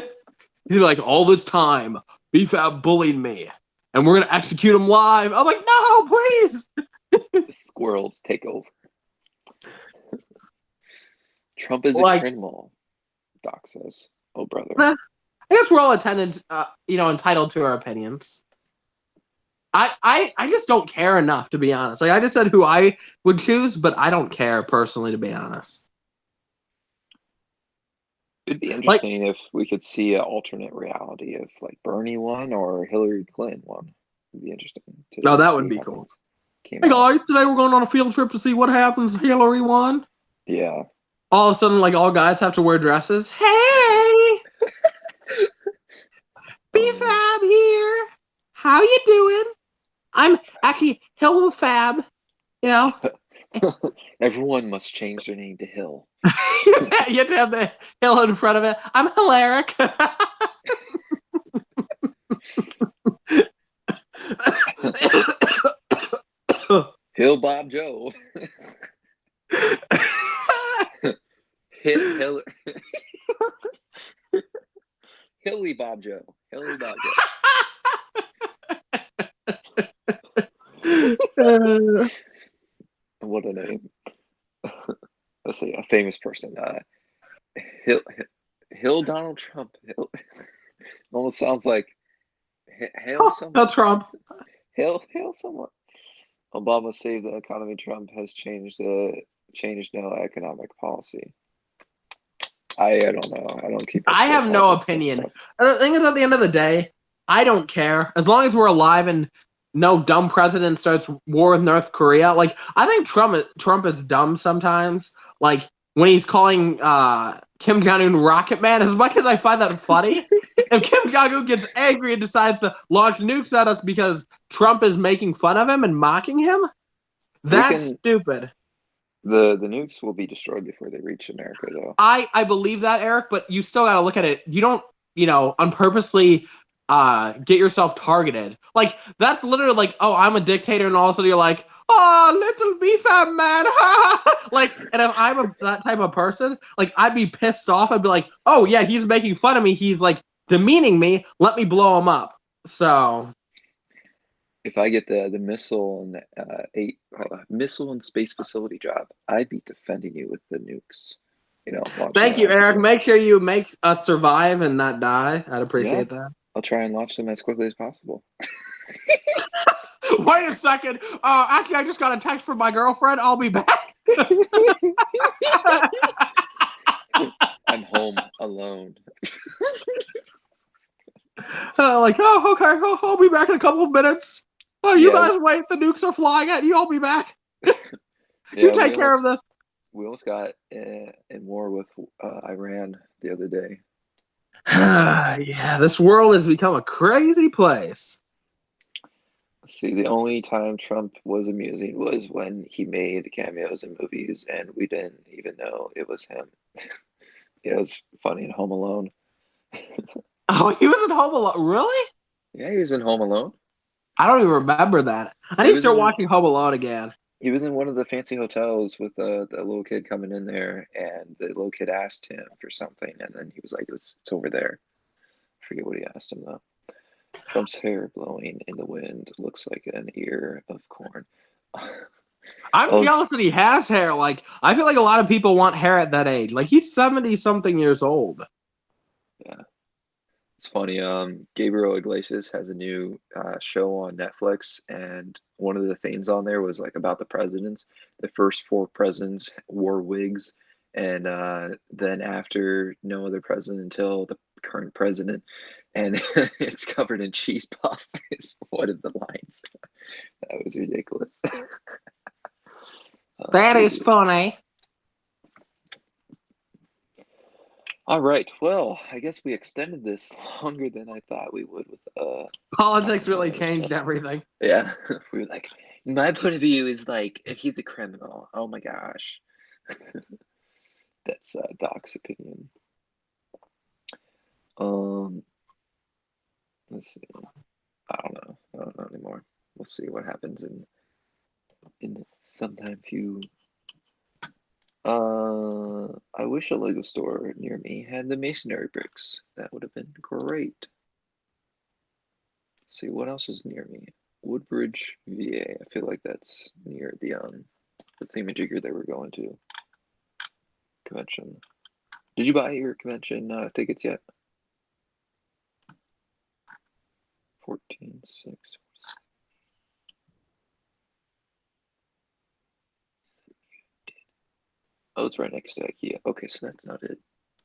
be like, all this time, BFAB bullied me, and we're gonna execute him live. I'm like, no, please. The squirrels take over. Trump is a criminal, Doc says. Oh, brother. I guess we're all entitled to our opinions. I just don't care enough, to be honest. Like, I just said who I would choose, but I don't care personally, to be honest. It'd be interesting if we could see an alternate reality if Bernie won or Hillary Clinton won. It'd be interesting. Oh, that would be cool. Hey guys, today we're going on a field trip to see what happens if Hillary won. Yeah. All of a sudden, like all guys have to wear dresses. Hey, B-Fab here. How you doing? I'm actually Hill Fab. You know. Everyone must change their name to Hill. You have to have the Hill in front of it. I'm Hilaric. Hill Bob Joe. Hill Hilly Bob Joe. Hilly Bob Joe. What a name. Let's see, a famous person. Hill Donald Trump. Hill almost sounds like hail someone. Trump. Hail someone. Obama saved the economy. Trump has changed no economic policy. I don't know. I don't keep. I have no opinion. The thing is, at the end of the day, I don't care as long as we're alive and no dumb president starts war with North Korea. Like, I think Trump is dumb sometimes. Like when he's calling Kim Jong-un Rocket Man. As much as I find that funny, if Kim Jong-un gets angry and decides to launch nukes at us because Trump is making fun of him and mocking him, that's stupid. The nukes will be destroyed before they reach America, though. I believe that, Eric, but you still got to look at it. You don't, unpurposely get yourself targeted. Like, that's literally like, oh, I'm a dictator, and all of a sudden you're like, oh, little B-Fab man. Like, and if I'm that type of person, like, I'd be pissed off. I'd be like, oh, yeah, he's making fun of me. He's, like, demeaning me. Let me blow him up. So... If I get the missile and missile and space facility job, I'd be defending you with the nukes. Thank you, Eric. Make sure you make us survive and not die. I'd appreciate that. I'll try and launch them as quickly as possible. Wait a second. Actually, I just got a text from my girlfriend. I'll be back. I'm home alone. Like, oh, okay. I'll be back in a couple of minutes. Oh, you guys wait. The nukes are flying at you. I'll be back. You take care of this. We almost got in war with Iran the other day. Yeah, this world has become a crazy place. See, the only time Trump was amusing was when he made cameos in movies and we didn't even know it was him. It was funny in Home Alone. Oh, he was in Home Alone? Really? Yeah, he was in Home Alone. I don't even remember that. I need to start watching Home Alone again. He was in one of the fancy hotels with the little kid coming in there, and the little kid asked him for something, and then he was like, it's over there. I forget what he asked him, though. Trump's hair blowing in the wind looks like an ear of corn. I'm jealous that he has hair. Like, I feel like a lot of people want hair at that age. Like, he's 70-something years old. Yeah. It's funny. Gabriel Iglesias has a new show on Netflix, and one of the things on there was like about the presidents. The first 4 presidents wore wigs, and then after, no other president until the current president, and it's covered in cheese puff is one of the lines. That was ridiculous. That is funny. All right. Well, I guess we extended this longer than I thought we would with politics really changed everything. Yeah. We were like, my point of view is like, if he's a criminal, oh my gosh. That's Doc's opinion. Let's see. I don't know anymore. We'll see what happens in sometime few. I wish a Lego store near me had the masonry bricks. That would have been great. Let's see what else is near me. Woodbridge, VA. I feel like that's near the thingamajigger they were going to. Convention. Did you buy your convention tickets yet? 14.6. Oh, it's right next to IKEA. Okay, so that's not it.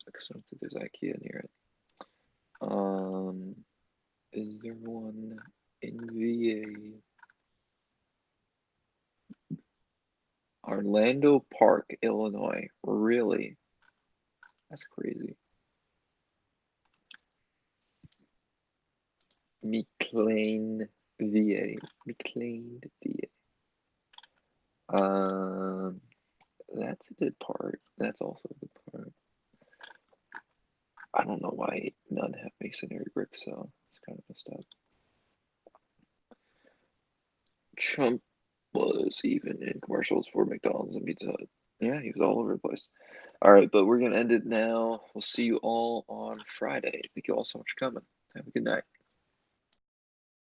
Because I don't think there's IKEA near it. Is there one in VA Orlando Park, Illinois. Really? That's crazy. McLean, VA. McLean, VA. That's a good part. That's also a good part. I don't know why none have masonry bricks, so it's kind of messed up. Trump was even in commercials for McDonald's and Pizza Hut. Yeah, he was all over the place. All right, but we're going to end it now. We'll see you all on Friday. Thank you all so much for coming. Have a good night.